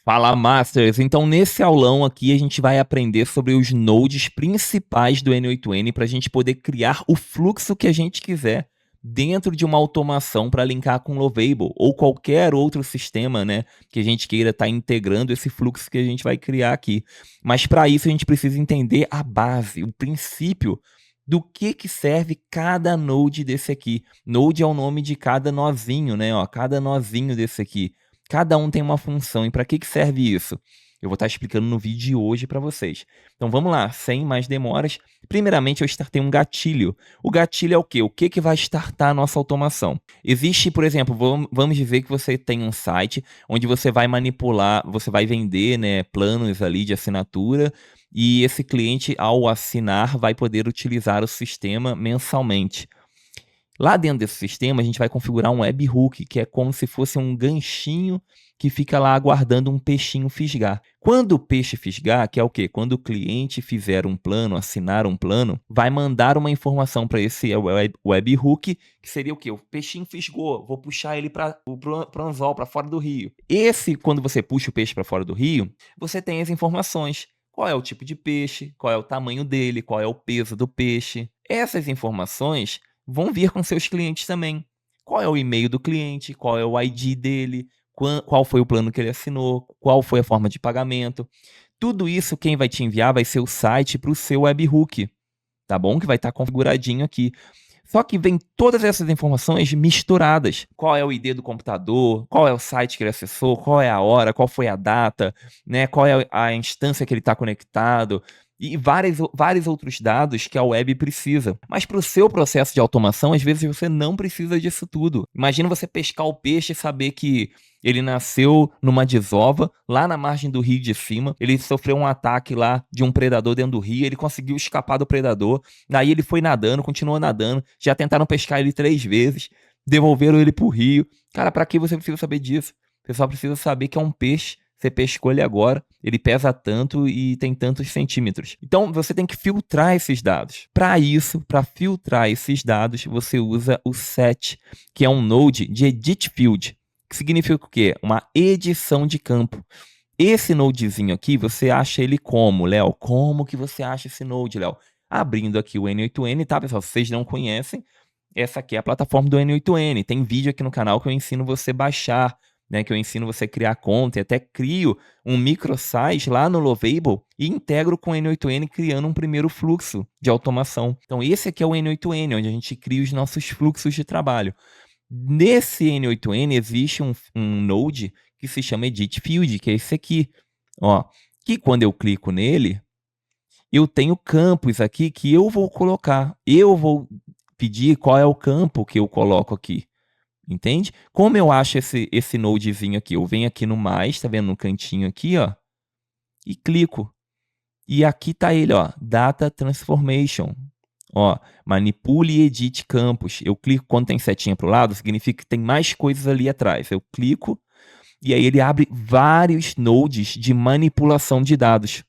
Fala, Masters! Então, nesse aulão aqui, a gente vai aprender sobre os nodes principais do N8N para a gente poder criar o fluxo que a gente quiser dentro de uma automação para linkar com o Lovable ou qualquer outro sistema, né, que a gente queira estar integrando esse fluxo que a gente vai criar aqui. Mas para isso a gente precisa entender a base, o princípio do que serve cada node desse aqui. Node é o nome de cada nozinho, né? Ó, cada nozinho desse aqui. Cada um tem uma função. E para que serve isso? Eu vou estar explicando no vídeo de hoje para vocês. Então vamos lá, sem mais demoras. Primeiramente, eu startei um gatilho. O gatilho é o quê? O que vai startar a nossa automação? Existe, por exemplo, vamos dizer que você tem um site onde você vai manipular, você vai vender, né, planos ali de assinatura, e esse cliente, ao assinar, vai poder utilizar o sistema mensalmente. Lá dentro desse sistema, a gente vai configurar um webhook, que é como se fosse um ganchinho que fica lá aguardando um peixinho fisgar. Quando o peixe fisgar, que é o quê? Quando o cliente fizer um plano, assinar um plano, vai mandar uma informação para esse webhook, que seria o quê? O peixinho fisgou, vou puxar ele para o anzol, para fora do rio. Quando você puxa o peixe para fora do rio, você tem as informações. Qual é o tipo de peixe, qual é o tamanho dele, qual é o peso do peixe. Essas informações vão vir com seus clientes também. Qual é o e-mail do cliente, qual é o ID dele, qual foi o plano que ele assinou, qual foi a forma de pagamento. Tudo isso quem vai te enviar vai ser o site para o seu webhook, tá bom? Que vai estar configuradinho aqui. Só que vem todas essas informações misturadas. Qual é o ID do computador, qual é o site que ele acessou, qual é a hora, qual foi a data, né? Qual é a instância que ele está conectado, e vários outros dados que a web precisa. Mas para o seu processo de automação, às vezes você não precisa disso tudo. Imagina você pescar o peixe e saber que ele nasceu numa desova, lá na margem do rio de cima, ele sofreu um ataque lá de um predador dentro do rio, ele conseguiu escapar do predador, daí ele foi nadando, continuou nadando, já tentaram pescar ele 3 vezes, devolveram ele pro rio. Cara, para que você precisa saber disso? Você só precisa saber que é um peixe, você pescou ele agora, ele pesa tanto e tem tantos centímetros. Então você tem que filtrar esses dados. Para isso, para filtrar esses dados, você usa o set, que é um node de edit field, que significa o quê? Uma edição de campo. Esse nodezinho aqui, você acha ele como, Léo? Como que você acha esse node, Léo? Abrindo aqui o N8N, tá, pessoal? Se vocês não conhecem, essa aqui é a plataforma do N8N. Tem vídeo aqui no canal que eu ensino você baixar, né? Que eu ensino você a criar conta e até crio um microsite lá no Lovable e integro com o N8N criando um primeiro fluxo de automação. Então esse aqui é o N8N, onde a gente cria os nossos fluxos de trabalho. Nesse N8N existe um node que se chama Edit Field, que é esse aqui, ó, que quando eu clico nele, eu tenho campos aqui que eu vou colocar. Eu vou pedir qual é o campo que eu coloco aqui, entende? Como eu acho esse nodezinho aqui? Eu venho aqui no mais, tá vendo no cantinho aqui, ó, e clico. E aqui tá ele, ó, Data Transformation. Ó, manipule e edite campos. Eu clico quando tem setinha para o lado, significa que tem mais coisas ali atrás. Eu clico e aí ele abre vários nodes de manipulação de dados.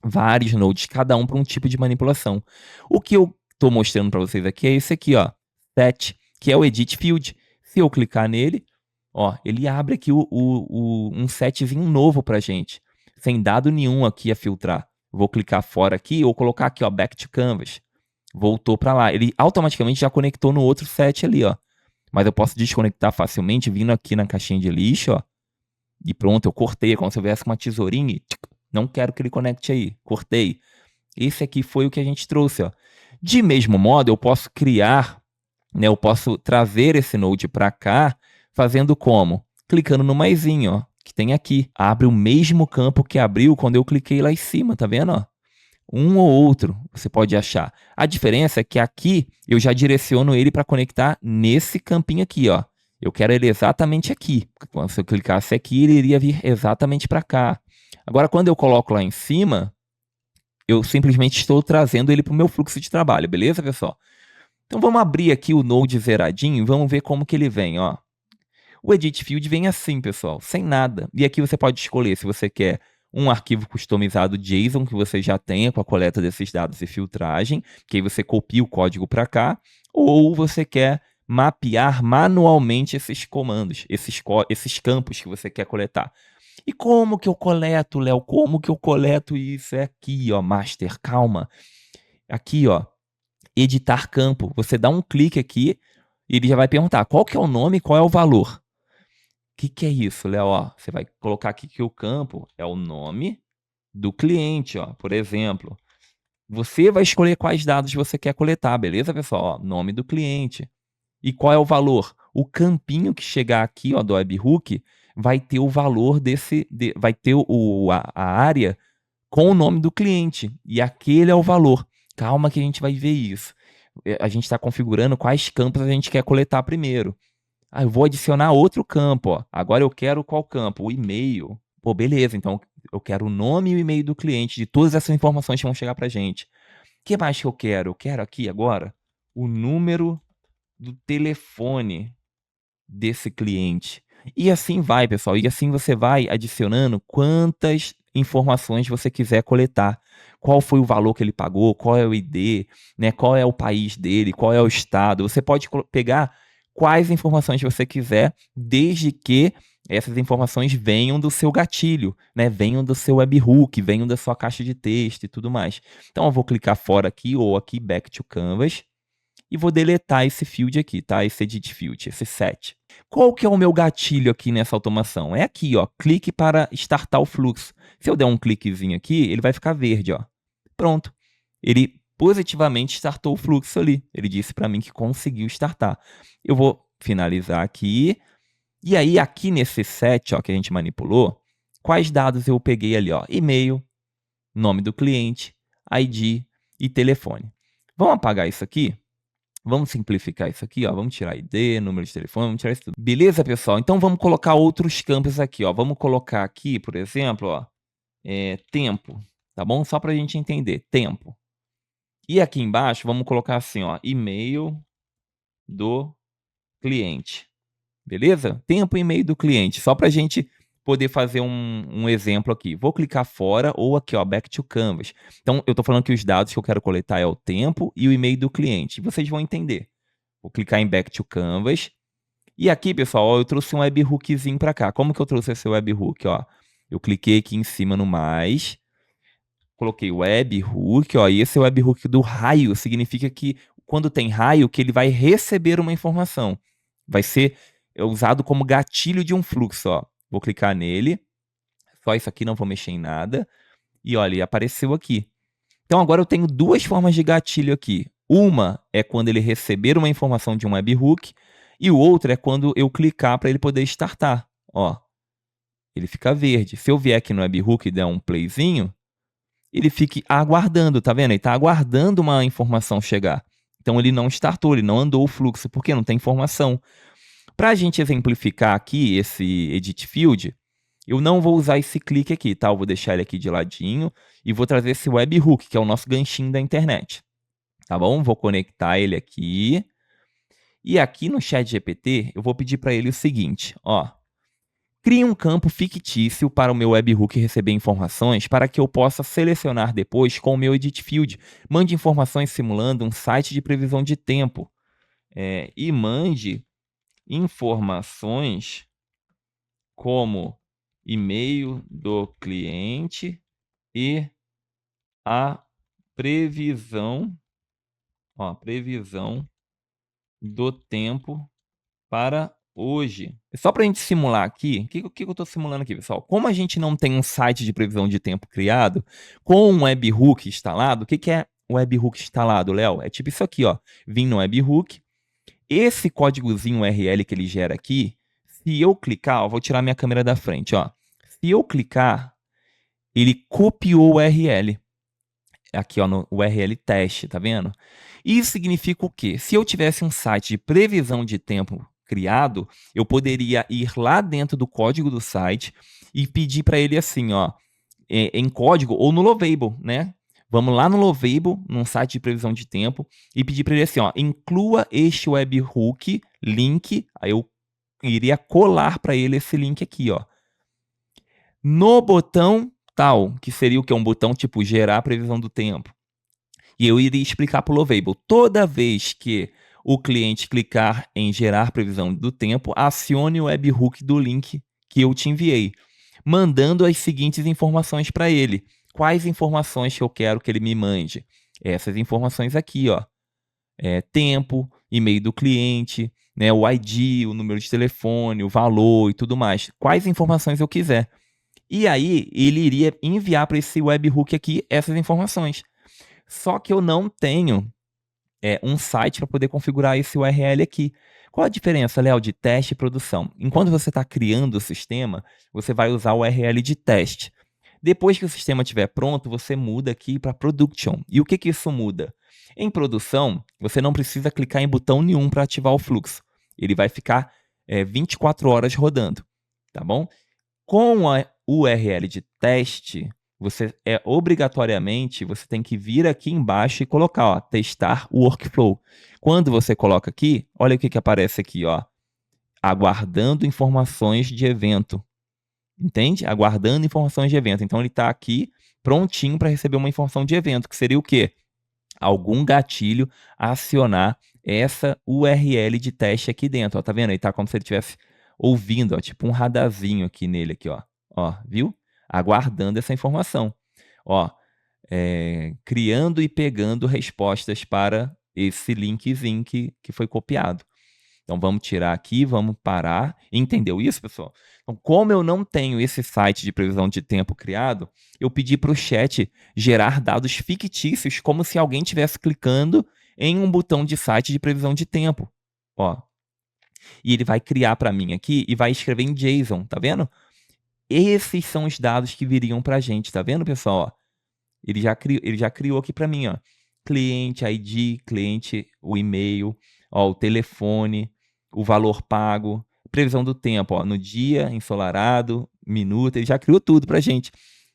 Vários nodes, cada um para um tipo de manipulação. O que eu estou mostrando para vocês aqui é esse aqui, ó, set, que é o edit field. Se eu clicar nele, ó, ele abre aqui um setzinho novo para gente, sem dado nenhum aqui a filtrar. Vou clicar fora aqui ou colocar aqui, ó, back to canvas. Voltou para lá. Ele automaticamente já conectou no outro set ali, ó. Mas eu posso desconectar facilmente vindo aqui na caixinha de lixo, ó. E pronto, eu cortei, como se eu tivesse uma tesourinha e não quero que ele conecte aí. Cortei. Esse aqui foi o que a gente trouxe, ó. De mesmo modo, eu posso criar, né? Eu posso trazer esse node para cá, fazendo como? Clicando no maisinho, ó, que tem aqui. Abre o mesmo campo que abriu quando eu cliquei lá em cima, tá vendo, ó? Um ou outro você pode achar. A diferença é que aqui eu já direciono ele para conectar nesse campinho aqui, ó. Eu quero ele exatamente aqui. Quando eu clicasse aqui, ele iria vir exatamente para cá. Agora, quando eu coloco lá em cima, eu simplesmente estou trazendo ele para o meu fluxo de trabalho, beleza, pessoal? Então vamos abrir aqui o Node zeradinho e vamos ver como que ele vem, ó. O Edit Field vem assim, pessoal, sem nada. E aqui você pode escolher se você quer um arquivo customizado JSON que você já tenha com a coleta desses dados e filtragem, que aí você copia o código para cá, ou você quer mapear manualmente esses comandos, esses campos que você quer coletar. E como que eu coleto, Léo? Como que eu coleto isso? É aqui, ó, master, calma. Aqui, ó, editar campo. Você dá um clique aqui e ele já vai perguntar qual que é o nome e qual é o valor. O que é isso, Léo? Ó, você vai colocar aqui que o campo é o nome do cliente, ó, por exemplo. Você vai escolher quais dados você quer coletar, beleza, pessoal? Ó, nome do cliente. E qual é o valor? O campinho que chegar aqui, ó, do webhook, vai ter o valor vai ter a área com o nome do cliente. E aquele é o valor. Calma que a gente vai ver isso. A gente está configurando quais campos a gente quer coletar primeiro. Ah, eu vou adicionar outro campo, ó. Agora eu quero qual campo? O e-mail. Pô, beleza, então eu quero o nome e o e-mail do cliente, de todas essas informações que vão chegar pra gente. O que mais que eu quero? Eu quero aqui agora o número do telefone desse cliente. E assim vai, pessoal. E assim você vai adicionando quantas informações você quiser coletar. Qual foi o valor que ele pagou, qual é o ID, né? Qual é o país dele, qual é o estado. Você pode pegar quais informações você quiser, desde que essas informações venham do seu gatilho, né? Venham do seu webhook, venham da sua caixa de texto e tudo mais. Então eu vou clicar fora aqui ou aqui back to canvas e vou deletar esse field aqui, tá? Esse edit field, esse set. Qual que é o meu gatilho aqui nessa automação? É aqui, ó, clique para startar o fluxo. Se eu der um cliquezinho aqui, ele vai ficar verde, ó. Pronto. Ele positivamente startou o fluxo ali. Ele disse para mim que conseguiu startar. Eu vou finalizar aqui. E aí, aqui nesse set, ó, que a gente manipulou, quais dados eu peguei ali, ó? E-mail, nome do cliente, ID e telefone. Vamos apagar isso aqui? Vamos simplificar isso aqui, ó. Vamos tirar ID, número de telefone, vamos tirar isso tudo. Beleza, pessoal? Então vamos colocar outros campos aqui, ó. Vamos colocar aqui, por exemplo, ó, tempo, tá bom? Só para a gente entender, tempo. E aqui embaixo, vamos colocar assim, ó, e-mail do cliente. Beleza? Tempo e e-mail do cliente, só para a gente poder fazer um exemplo aqui. Vou clicar fora ou aqui, ó, back to canvas. Então, eu estou falando que os dados que eu quero coletar é o tempo e o e-mail do cliente. E vocês vão entender. Vou clicar em back to canvas. E aqui, pessoal, ó, eu trouxe um webhookzinho para cá. Como que eu trouxe esse webhook? Ó, eu cliquei aqui em cima no mais, coloquei webhook, ó, e esse webhook do raio significa que quando tem raio, que ele vai receber uma informação. Vai ser usado como gatilho de um fluxo, ó. Vou clicar nele. Só isso aqui, não vou mexer em nada. E olha, ele apareceu aqui. Então agora eu tenho duas formas de gatilho aqui. Uma é quando ele receber uma informação de um webhook e o outro é quando eu clicar para ele poder startar. Ó, ele fica verde. Se eu vier aqui no webhook e der um playzinho, ele fica aguardando, tá vendo? Ele está aguardando uma informação chegar. Então ele não startou, ele não andou o fluxo, porque não tem informação. Para a gente exemplificar aqui esse edit field, eu não vou usar esse clique aqui, tá? Eu vou deixar ele aqui de ladinho e vou trazer esse webhook, que é o nosso ganchinho da internet. Tá bom? Vou conectar ele aqui. E aqui no ChatGPT, eu vou pedir para ele o seguinte, ó. Crie um campo fictício para o meu webhook receber informações para que eu possa selecionar depois com o meu edit field. Mande informações simulando um site de previsão de tempo. E mande informações como e-mail do cliente e a previsão, ó, previsão do tempo para hoje. Só para a gente simular aqui, o que eu estou simulando aqui, pessoal? Como a gente não tem um site de previsão de tempo criado, com um webhook instalado, o que é o webhook instalado, Léo? É tipo isso aqui, ó. Vim no webhook, esse códigozinho URL que ele gera aqui, se eu clicar, ó, vou tirar minha câmera da frente, ó. Se eu clicar, ele copiou o URL. Aqui, ó, no URL teste, tá vendo? Isso significa o quê? Se eu tivesse um site de previsão de tempo criado, eu poderia ir lá dentro do código do site e pedir para ele assim, ó, em código ou no Lovable, né? Vamos lá no Lovable, num site de previsão de tempo, e pedir para ele assim, ó, inclua este webhook link, aí eu iria colar para ele esse link aqui, ó. No botão tal, que seria o que? Um botão tipo gerar previsão do tempo. E eu iria explicar para o Lovable. Toda vez que o cliente clicar em gerar previsão do tempo, acione o webhook do link que eu te enviei. mandando as seguintes informações para ele. Quais informações que eu quero que ele me mande? Essas informações aqui, ó. Tempo, e-mail do cliente, né, o ID, o número de telefone, o valor e tudo mais. Quais informações eu quiser. E aí, ele iria enviar para esse webhook aqui essas informações. Só que eu não tenho um site para poder configurar esse URL aqui. Qual a diferença, Léo, de teste e produção? Enquanto você está criando o sistema, você vai usar o URL de teste. Depois que o sistema estiver pronto, você muda aqui para production. E o que, que isso muda? Em produção, você não precisa clicar em botão nenhum para ativar o fluxo. Ele vai ficar 24 horas rodando, tá bom? Com a URL de teste, você obrigatoriamente você tem que vir aqui embaixo e colocar, ó, testar o workflow. Quando você coloca aqui, olha o que, que aparece aqui, ó, aguardando informações de evento. Entende? Aguardando informações de evento. Então ele está aqui prontinho para receber uma informação de evento, que seria o quê? Algum gatilho a acionar essa URL de teste aqui dentro. Ó, tá vendo? Ele tá como se ele estivesse ouvindo, ó, tipo um radarzinho aqui nele, aqui, ó. Ó, viu? Aguardando essa informação. Ó, criando e pegando respostas para esse linkzinho que foi copiado. Então vamos tirar aqui, vamos parar. Entendeu isso, pessoal? Então, como eu não tenho esse site de previsão de tempo criado, eu pedi para o chat gerar dados fictícios, como se alguém estivesse clicando em um botão de site de previsão de tempo. Ó. E ele vai criar para mim aqui e vai escrever em JSON, tá vendo? Esses são os dados que viriam para a gente, tá vendo, pessoal? Ó, ele já criou aqui para mim, ó. Cliente ID, cliente, o e-mail, ó, o telefone, o valor pago, previsão do tempo, ó, no dia, ensolarado, minuto, ele já criou tudo para a gente.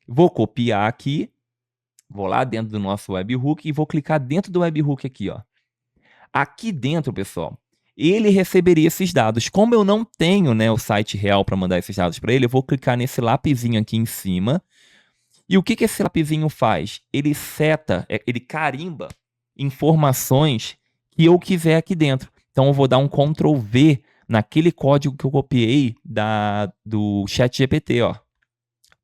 Vou copiar aqui, vou lá dentro do nosso webhook e vou clicar dentro do webhook aqui, ó. Aqui dentro, pessoal, ele receberia esses dados. Como eu não tenho, né, o site real para mandar esses dados para ele, eu vou clicar nesse lapisinho aqui em cima. E o que, que esse lapisinho faz? Ele seta, ele carimba informações que eu quiser aqui dentro. Então eu vou dar um Ctrl V naquele código que eu copiei do ChatGPT, ó.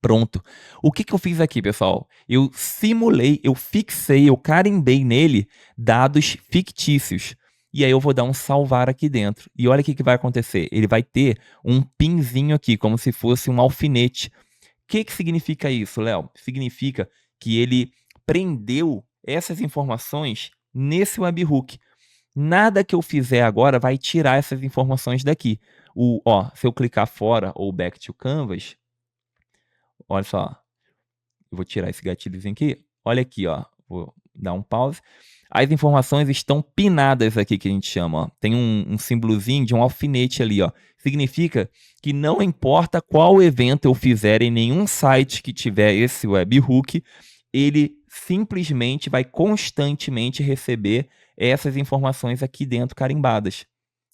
Pronto. O que, que eu fiz aqui, pessoal? Eu simulei, eu fixei, eu carimbei nele dados fictícios. E aí eu vou dar um salvar aqui dentro. E olha o que, que vai acontecer. Ele vai ter um pinzinho aqui, como se fosse um alfinete. O que, que significa isso, Léo? Significa que ele prendeu essas informações nesse webhook. Nada que eu fizer agora vai tirar essas informações daqui. Se eu clicar fora ou back to canvas, olha só, eu vou tirar esse gatilhozinho aqui. Olha aqui, ó, vou dar um pause. As informações estão pinadas aqui, que a gente chama. Ó. Tem um símbolozinho de um alfinete ali, ó. Significa que não importa qual evento eu fizer em nenhum site que tiver esse webhook, ele simplesmente vai constantemente receber essas informações aqui dentro carimbadas.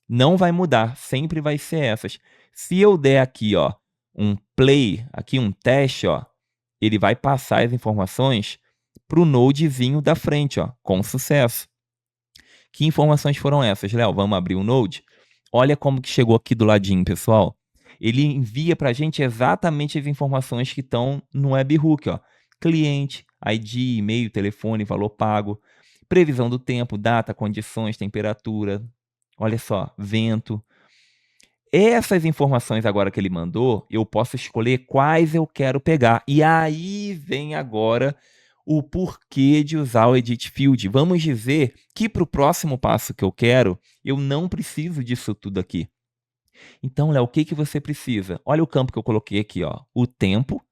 Não vai mudar, sempre vai ser essas. Se eu der aqui, ó, um play, aqui um teste, ó, ele vai passar as informações para o nodezinho da frente, ó, com sucesso. Que informações foram essas, Léo? Vamos abrir o Node? Olha como que chegou aqui do ladinho, pessoal. Ele envia para a gente exatamente as informações que estão no webhook, ó. Cliente, ID, e-mail, telefone, valor pago, previsão do tempo, data, condições, temperatura, olha só, vento. Essas informações agora que ele mandou, eu posso escolher quais eu quero pegar. E aí vem agora o porquê de usar o Edit Field. Vamos dizer que para o próximo passo que eu quero, eu não preciso disso tudo aqui. Então, Léo, o que, que você precisa? Olha o campo que eu coloquei aqui, ó, o tempo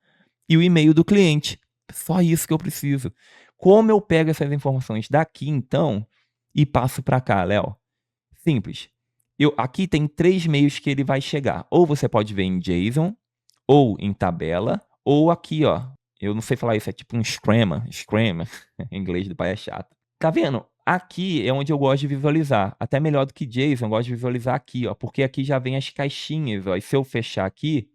e o e-mail do cliente. Só isso que eu preciso. Como eu pego essas informações daqui, então, e passo para cá, Léo? Simples. Aqui tem 3 meios que ele vai chegar. Ou você pode ver em JSON, ou em tabela, ou aqui, ó. Eu não sei falar isso, é tipo um schema. Em inglês do pai é chato. Tá vendo? Aqui é onde eu gosto de visualizar. Até melhor do que JSON, eu gosto de visualizar aqui, ó. Porque aqui já vem as caixinhas, ó. E se eu fechar aqui,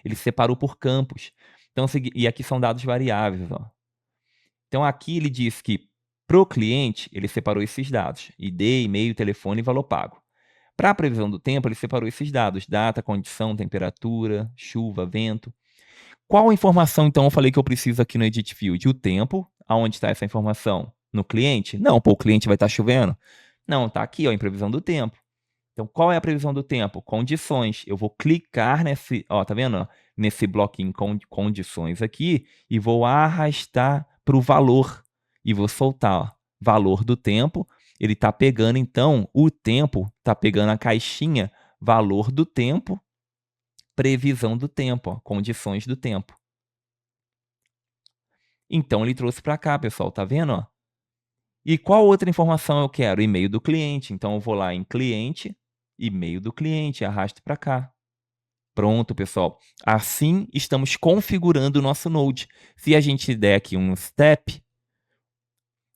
ele separou por campos. Então, e aqui são dados variáveis, ó. Então aqui ele diz que pro cliente, ele separou esses dados. ID, e-mail, telefone e valor pago. Para a previsão do tempo, ele separou esses dados: data, condição, temperatura, chuva, vento. Qual informação, então, eu falei que eu preciso aqui no Edit Field? O tempo. Aonde está essa informação? No cliente? Não, pô, o cliente vai estar chovendo? Não, está aqui, ó, em previsão do tempo. Então, qual é a previsão do tempo? Condições. Eu vou clicar nesse, ó, tá vendo? Ó? Nesse bloquinho condições aqui e vou arrastar para o valor e vou soltar, ó, valor do tempo. Ele está pegando, então, o tempo, está pegando a caixinha valor do tempo, previsão do tempo, ó, condições do tempo. Então, ele trouxe para cá, pessoal, tá vendo? Ó? E qual outra informação eu quero? E-mail do cliente. Então, eu vou lá em cliente, e-mail do cliente, arrasto para cá. Pronto, pessoal. Assim, estamos configurando o nosso Node. Se a gente der aqui um step,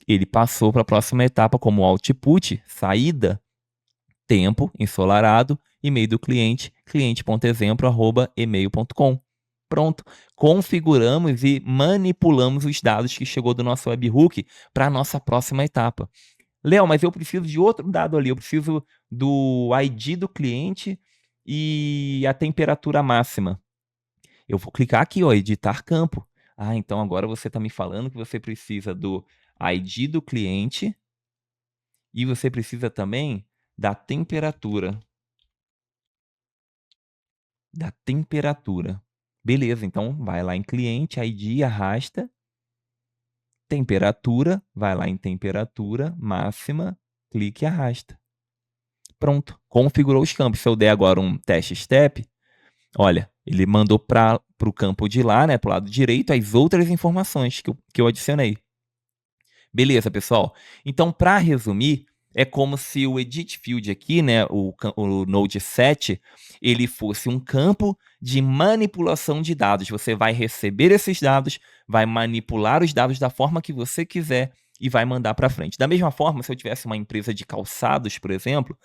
ele passou para a próxima etapa como output, saída, tempo, ensolarado, e-mail do cliente, cliente.exemplo@email.com. Pronto. Configuramos e manipulamos os dados que chegou do nosso webhook para a nossa próxima etapa. Léo, mas eu preciso de outro dado ali. Eu preciso do ID do cliente e a temperatura máxima. Eu vou clicar aqui, ó, editar campo. Ah, então agora você está me falando que você precisa do ID do cliente e você precisa também da temperatura. Da temperatura. Beleza, então vai lá em cliente, ID, arrasta. Temperatura, vai lá em temperatura máxima, clique e arrasta. Pronto, configurou os campos. Se eu der agora um teste step, olha, ele mandou para o campo de lá, né, para o lado direito, as outras informações que eu adicionei. Beleza, pessoal? Então, para resumir, é como se o Edit Field aqui, né, o Node 7, ele fosse um campo de manipulação de dados. Você vai receber esses dados, vai manipular os dados da forma que você quiser e vai mandar para frente. Da mesma forma, se eu tivesse uma empresa de calçados, por exemplo,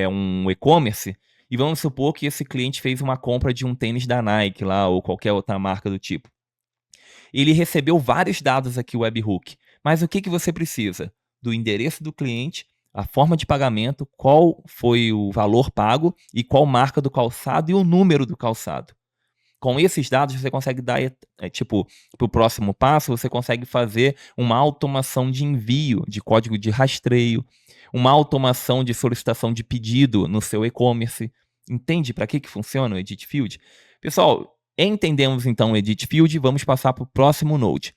um e-commerce, e vamos supor que esse cliente fez uma compra de um tênis da Nike lá, ou qualquer outra marca do tipo. Ele recebeu vários dados aqui, o webhook. Mas o que você precisa? Do endereço do cliente, a forma de pagamento, qual foi o valor pago e qual marca do calçado e o número do calçado. Com esses dados, você consegue dar, para o próximo passo, você consegue fazer uma automação de envio de código de rastreio, uma automação de solicitação de pedido no seu e-commerce. Entende para que funciona o Edit Field? Pessoal, entendemos então o Edit Field, vamos passar para o próximo Node.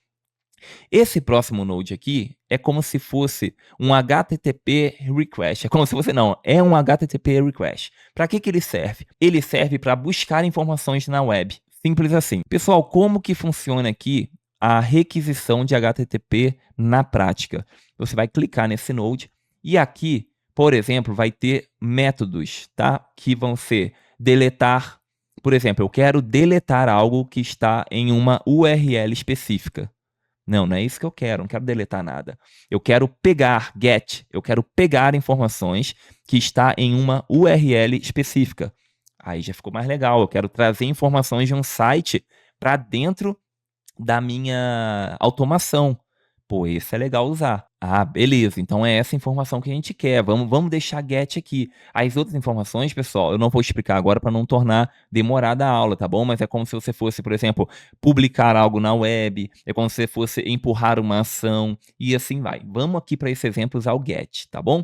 Esse próximo Node aqui é como se fosse um HTTP request. É como se fosse, não, é um HTTP request. Para que ele serve? Ele serve para buscar informações na web. Simples assim. Pessoal, como que funciona aqui a requisição de HTTP na prática? Você vai clicar nesse Node e aqui, por exemplo, vai ter métodos, tá? Que vão ser deletar. Por exemplo, eu quero deletar algo que está em uma URL específica. Não, não é isso que eu quero, não quero deletar nada. Eu quero pegar, eu quero pegar informações que está em uma URL específica. Aí já ficou mais legal, eu quero trazer informações de um site para dentro da minha automação. Pô, esse é legal usar. Ah, beleza, então é essa informação que a gente quer. Vamos deixar get aqui. As outras informações, pessoal, eu não vou explicar agora para não tornar demorada a aula, tá bom? Mas é como se você fosse, por exemplo, publicar algo na web, é como se você fosse empurrar uma ação e assim vai. Vamos aqui para esse exemplo usar o get, tá bom?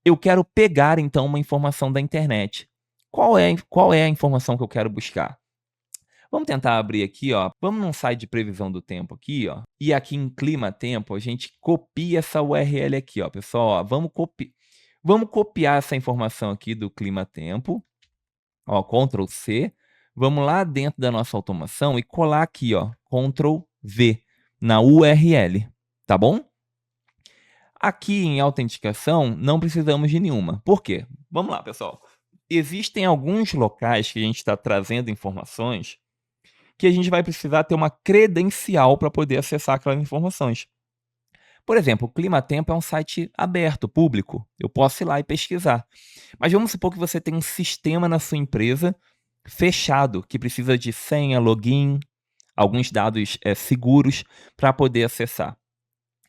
Eu quero pegar então uma informação da internet. Qual é a informação que eu quero buscar? Vamos tentar abrir aqui, ó. Vamos num site de previsão do tempo aqui, ó. E aqui em clima tempo, a gente copia essa URL aqui, ó, pessoal. Ó, vamos copiar essa informação aqui do clima tempo. Ó, Ctrl C. Vamos lá dentro da nossa automação e colar aqui, ó, Ctrl V na URL, tá bom? Aqui em autenticação, não precisamos de nenhuma. Por quê? Vamos lá, pessoal. Existem alguns locais que a gente está trazendo informações que a gente vai precisar ter uma credencial para poder acessar aquelas informações. Por exemplo, o Climatempo é um site aberto, público. Eu posso ir lá e pesquisar. Mas vamos supor que você tem um sistema na sua empresa fechado, que precisa de senha, login, alguns dados seguros para poder acessar.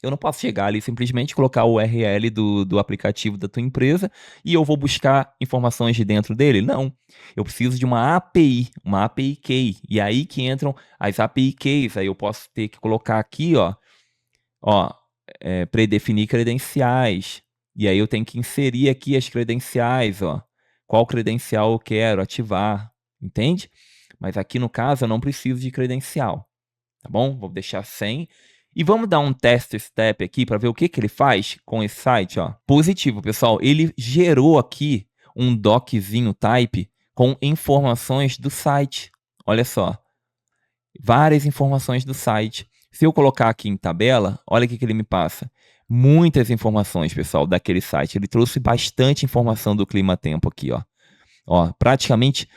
Eu não posso chegar ali e simplesmente colocar o URL do aplicativo da tua empresa e eu vou buscar informações de dentro dele. Não, eu preciso de uma API Key. E aí que entram as API Keys. Aí eu posso ter que colocar aqui, ó, predefinir credenciais. E aí eu tenho que inserir aqui as credenciais, ó. Qual credencial eu quero ativar, entende? Mas aqui no caso eu não preciso de credencial, tá bom? Vou deixar sem. E vamos dar um test step aqui para ver o que que ele faz com esse site, ó. Positivo, pessoal. Ele gerou aqui um doczinho type com informações do site. Olha só, várias informações do site. Se eu colocar aqui em tabela, olha o que que ele me passa. Muitas informações, pessoal, daquele site. Ele trouxe bastante informação do clima-tempo aqui, ó. Ó, praticamente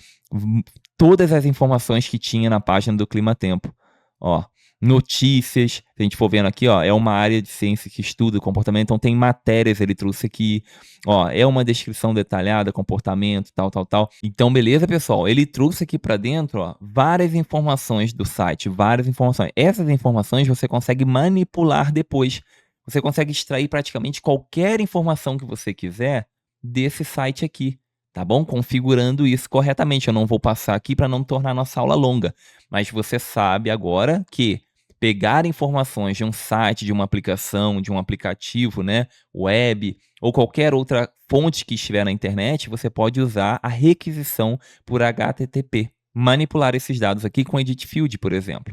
todas as informações que tinha na página do clima-tempo. Ó, notícias, se a gente for vendo aqui, ó, é uma área de ciência que estuda o comportamento, então tem matérias, ele trouxe aqui, ó, é uma descrição detalhada, comportamento, tal, tal, tal. Então, beleza, pessoal? Ele trouxe aqui para dentro, ó, várias informações do site, várias informações. Essas informações você consegue manipular depois. Você consegue extrair praticamente qualquer informação que você quiser desse site aqui, tá bom? Configurando isso corretamente. Eu não vou passar aqui para não tornar nossa aula longa, mas você sabe agora que pegar informações de um site, de uma aplicação, de um aplicativo, né, web ou qualquer outra fonte que estiver na internet, você pode usar a requisição por HTTP, manipular esses dados aqui com Edit Field, por exemplo.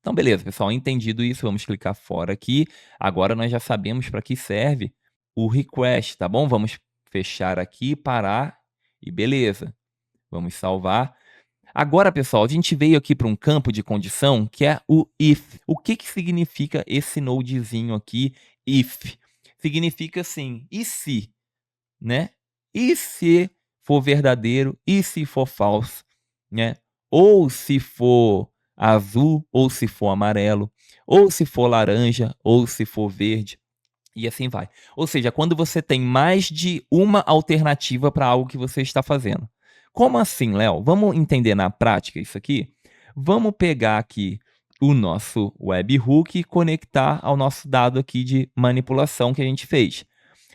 Então, beleza, pessoal, entendido isso, vamos clicar fora aqui. Agora nós já sabemos para que serve o request, tá bom? Vamos fechar aqui, parar e beleza. Vamos salvar. Agora, pessoal, a gente veio aqui para um campo de condição que é o if. O que que significa esse nodezinho aqui, if? Significa assim, e se, né? E se for verdadeiro, e se for falso, né? Ou se for azul, ou se for amarelo, ou se for laranja, ou se for verde, e assim vai. Ou seja, quando você tem mais de uma alternativa para algo que você está fazendo. Como assim, Léo? Vamos entender na prática isso aqui? Vamos pegar aqui o nosso webhook e conectar ao nosso dado aqui de manipulação que a gente fez.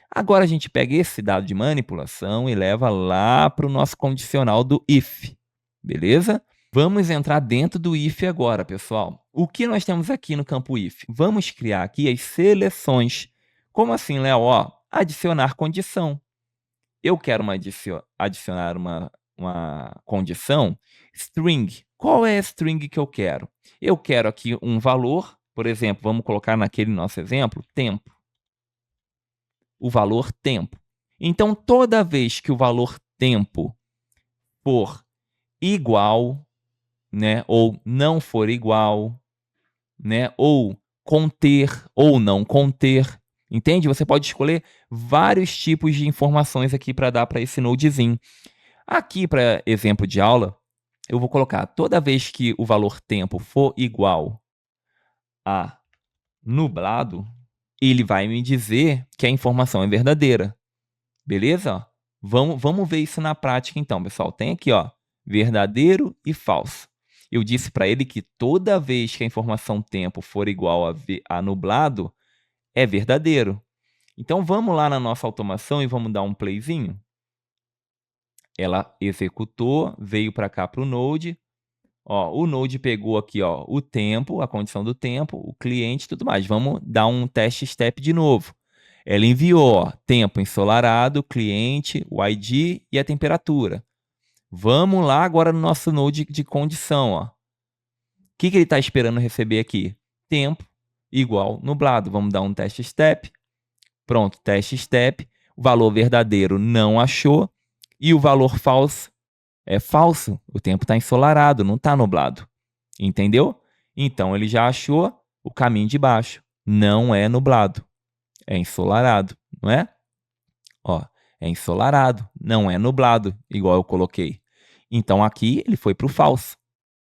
Agora a gente pega esse dado de manipulação e leva lá para o nosso condicional do if, beleza? Vamos entrar dentro do if agora, pessoal. O que nós temos aqui no campo if? Vamos criar aqui as seleções. Como assim, Léo? Ó, adicionar condição. Eu quero adicionar uma condição string. Qual é a string que eu quero? Eu quero aqui um valor, por exemplo, vamos colocar naquele nosso exemplo, tempo. O valor tempo. Então, toda vez que o valor tempo for igual, né, ou não for igual, né, ou conter ou não conter, entende? Você pode escolher vários tipos de informações aqui para dar para esse nodezinho. Aqui, para exemplo de aula, eu vou colocar toda vez que o valor tempo for igual a nublado, ele vai me dizer que a informação é verdadeira. Beleza? Vamos ver isso na prática então, pessoal. Tem aqui, ó, verdadeiro e falso. Eu disse para ele que toda vez que a informação tempo for igual a nublado, é verdadeiro. Então vamos lá na nossa automação e vamos dar um playzinho. Ela executou, veio para cá para o Node. Ó, o Node pegou aqui, ó, o tempo, a condição do tempo, o cliente e tudo mais. Vamos dar um teste step de novo. Ela enviou, ó, tempo ensolarado, cliente, o ID e a temperatura. Vamos lá agora no nosso Node de condição. Ó. O que ele está esperando receber aqui? Tempo igual nublado. Vamos dar um teste step. Pronto, teste step. O valor verdadeiro não achou. E o valor falso é falso. O tempo está ensolarado, não está nublado. Entendeu? Então ele já achou o caminho de baixo. Não é nublado. É ensolarado, não é? Ó, é ensolarado, não é nublado, igual eu coloquei. Então aqui ele foi para o falso.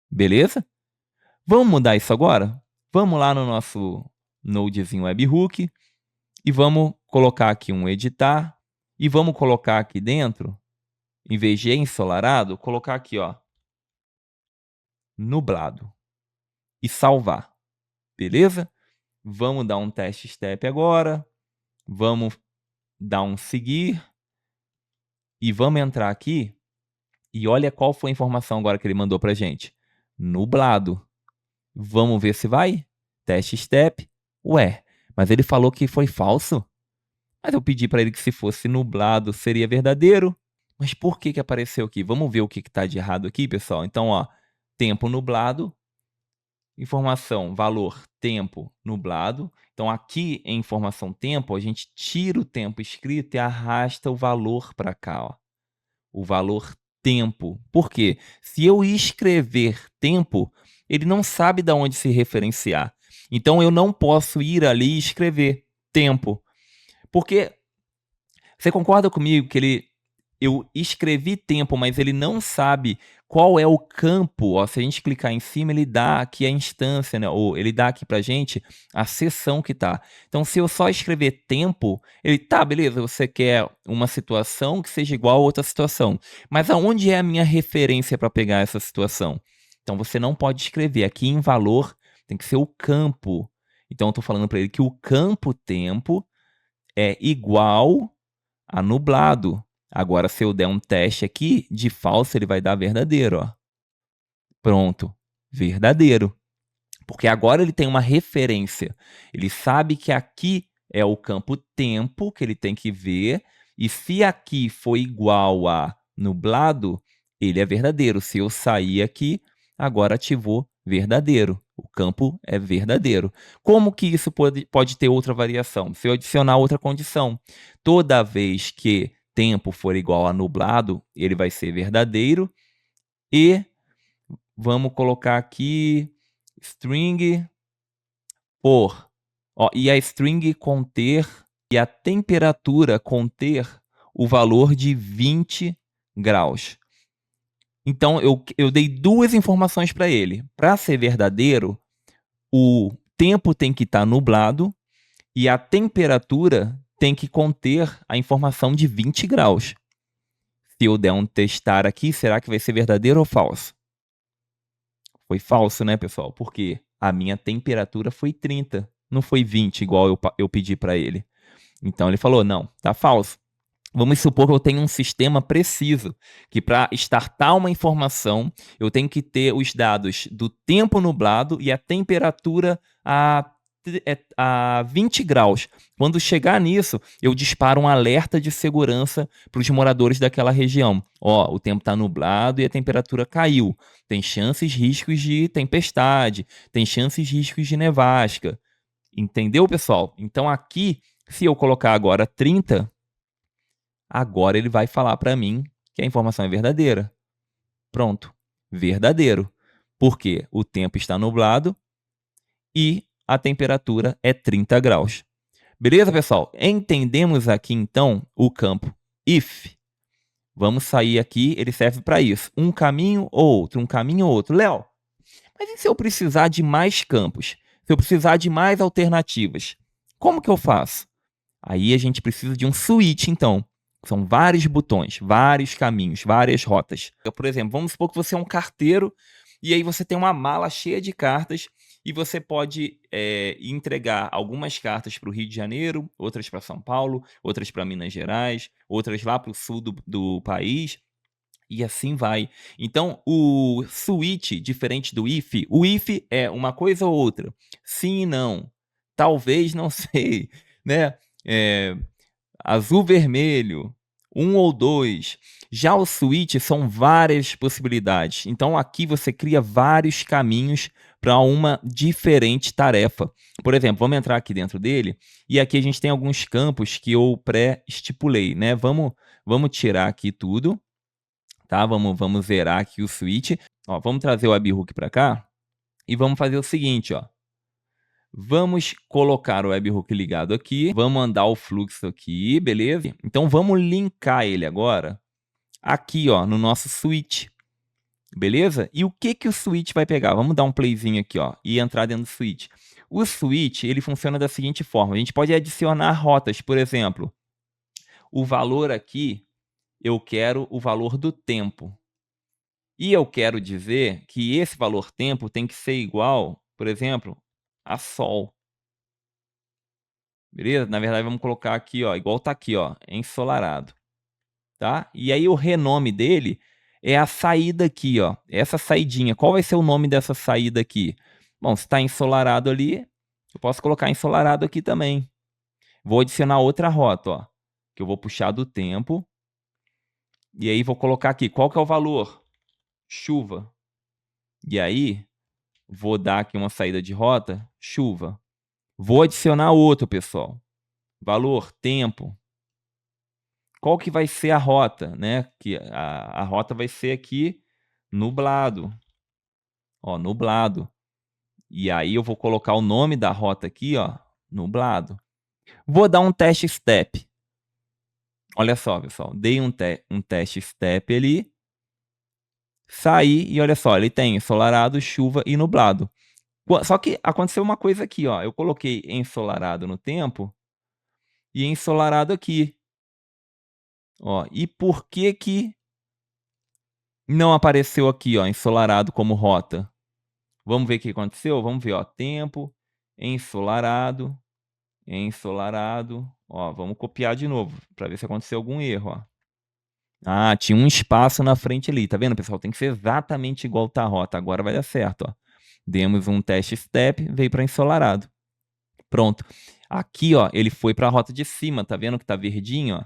Beleza? Vamos mudar isso agora? Vamos lá no nosso nodezinho webhook e vamos colocar aqui um editar e vamos colocar aqui dentro, em vez de ensolarado, colocar aqui, ó, nublado e salvar. Beleza? Vamos dar um teste step agora. Vamos dar um seguir. E vamos entrar aqui. E olha qual foi a informação agora que ele mandou pra gente. Nublado. Vamos ver se vai? Teste step. Ué, mas ele falou que foi falso? Mas eu pedi para ele que se fosse nublado seria verdadeiro. Mas por que que apareceu aqui? Vamos ver o que está de errado aqui, pessoal. Então, ó, tempo nublado, informação, valor, tempo nublado. Então, aqui em informação tempo, a gente tira o tempo escrito e arrasta o valor para cá, ó. O valor tempo. Por quê? Se eu escrever tempo, ele não sabe de onde se referenciar. Então, eu não posso ir ali e escrever tempo. Porque você concorda comigo que eu escrevi tempo, mas ele não sabe qual é o campo, ó, se a gente clicar em cima, ele dá aqui a instância, né, ou ele dá aqui pra gente a seção que tá. Então, se eu só escrever tempo, ele, tá, beleza, você quer uma situação que seja igual a outra situação, mas aonde é a minha referência para pegar essa situação? Então, você não pode escrever aqui em valor, tem que ser o campo. Então, eu tô falando para ele que o campo tempo é igual a nublado. Agora, se eu der um teste aqui, de falso ele vai dar verdadeiro, ó. Pronto, verdadeiro. Porque agora ele tem uma referência. Ele sabe que aqui é o campo tempo que ele tem que ver, e se aqui for igual a nublado, ele é verdadeiro. Se eu sair aqui, agora ativou verdadeiro. O campo é verdadeiro. Como que isso pode ter outra variação? Se eu adicionar outra condição. Toda vez que tempo for igual a nublado, ele vai ser verdadeiro. E vamos colocar aqui string por. Ó, e a string conter e a temperatura conter o valor de 20 graus. Então, eu dei duas informações para ele. Para ser verdadeiro, o tempo tem que estar nublado e a temperatura tem que conter a informação de 20 graus. Se eu der um testar aqui, será que vai ser verdadeiro ou falso? Foi falso, né, pessoal? Porque a minha temperatura foi 30, não foi 20, igual eu pedi para ele. Então ele falou: não, tá falso. Vamos supor que eu tenho um sistema preciso, que para startar uma informação, eu tenho que ter os dados do tempo nublado e a temperatura a 20 graus. Quando chegar nisso, eu disparo um alerta de segurança para os moradores daquela região. Ó, o tempo está nublado e a temperatura caiu. Tem chances, riscos de tempestade, tem chances, riscos de nevasca. Entendeu, pessoal? Então aqui, se eu colocar agora 30, agora ele vai falar para mim que a informação é verdadeira. Pronto, verdadeiro. Porque o tempo está nublado e a temperatura é 30 graus. Beleza, pessoal? Entendemos aqui então o campo if. Vamos sair aqui, ele serve para isso. Um caminho ou outro, um caminho ou outro. Léo, mas e se eu precisar de mais campos? Se eu precisar de mais alternativas? Como que eu faço? Aí a gente precisa de um switch, então. São vários botões, vários caminhos, várias rotas. Por exemplo, vamos supor que você é um carteiro e aí você tem uma mala cheia de cartas e você pode entregar algumas cartas para o Rio de Janeiro, outras para São Paulo, outras para Minas Gerais, outras lá para o sul do país. E assim vai. Então, o switch, diferente do if, o if é uma coisa ou outra. Sim e não. Talvez, não sei, né? É, azul, vermelho, um ou dois. Já o switch são várias possibilidades. Então, aqui você cria vários caminhos para uma diferente tarefa. Por exemplo, vamos entrar aqui dentro dele e aqui a gente tem alguns campos que eu pré-estipulei, né? Vamos tirar aqui tudo. Tá? Vamos zerar aqui o switch. Ó, vamos trazer o webhook para cá e vamos fazer o seguinte, ó. Vamos colocar o webhook ligado aqui, vamos mandar o fluxo aqui, beleza? Então vamos linkar ele agora aqui, ó, no nosso switch, beleza? E o que que o switch vai pegar? Vamos dar um playzinho aqui, ó, e entrar dentro do switch. O switch, ele funciona da seguinte forma: a gente pode adicionar rotas, por exemplo, o valor aqui, eu quero o valor do tempo. E eu quero dizer que esse valor tempo tem que ser igual, por exemplo, a sol. Beleza? Na verdade, vamos colocar aqui, ó, igual tá aqui, ó, ensolarado, tá? E aí o renome dele é a saída aqui, ó, essa saidinha. Qual vai ser o nome dessa saída aqui? Bom, se tá ensolarado ali, eu posso colocar ensolarado aqui também. Vou adicionar outra rota, ó, que eu vou puxar do tempo. E aí vou colocar aqui, qual que é o valor? Chuva. E aí, vou dar aqui uma saída de rota, chuva. Vou adicionar outro, pessoal. Valor, tempo. Qual que vai ser a rota, né? Que a rota vai ser aqui, nublado. Ó, nublado. E aí eu vou colocar o nome da rota aqui, ó, nublado. Vou dar um teste step. Olha só, pessoal, dei um teste step ali, saí e olha só, ele tem ensolarado, chuva e nublado. Só que aconteceu uma coisa aqui, ó, eu coloquei ensolarado no tempo e ensolarado aqui. Ó, e por que que não apareceu aqui, ó, ensolarado como rota? Vamos ver o que aconteceu? Vamos ver, ó, tempo, ensolarado, ensolarado. Ó, vamos copiar de novo para ver se aconteceu algum erro, ó. Ah, tinha um espaço na frente ali, tá vendo, pessoal? Tem que ser exatamente igual tá a rota. Agora vai dar certo, ó. Demos um teste step, veio para ensolarado. Pronto. Aqui, ó, ele foi para a rota de cima, tá vendo que tá verdinho, ó?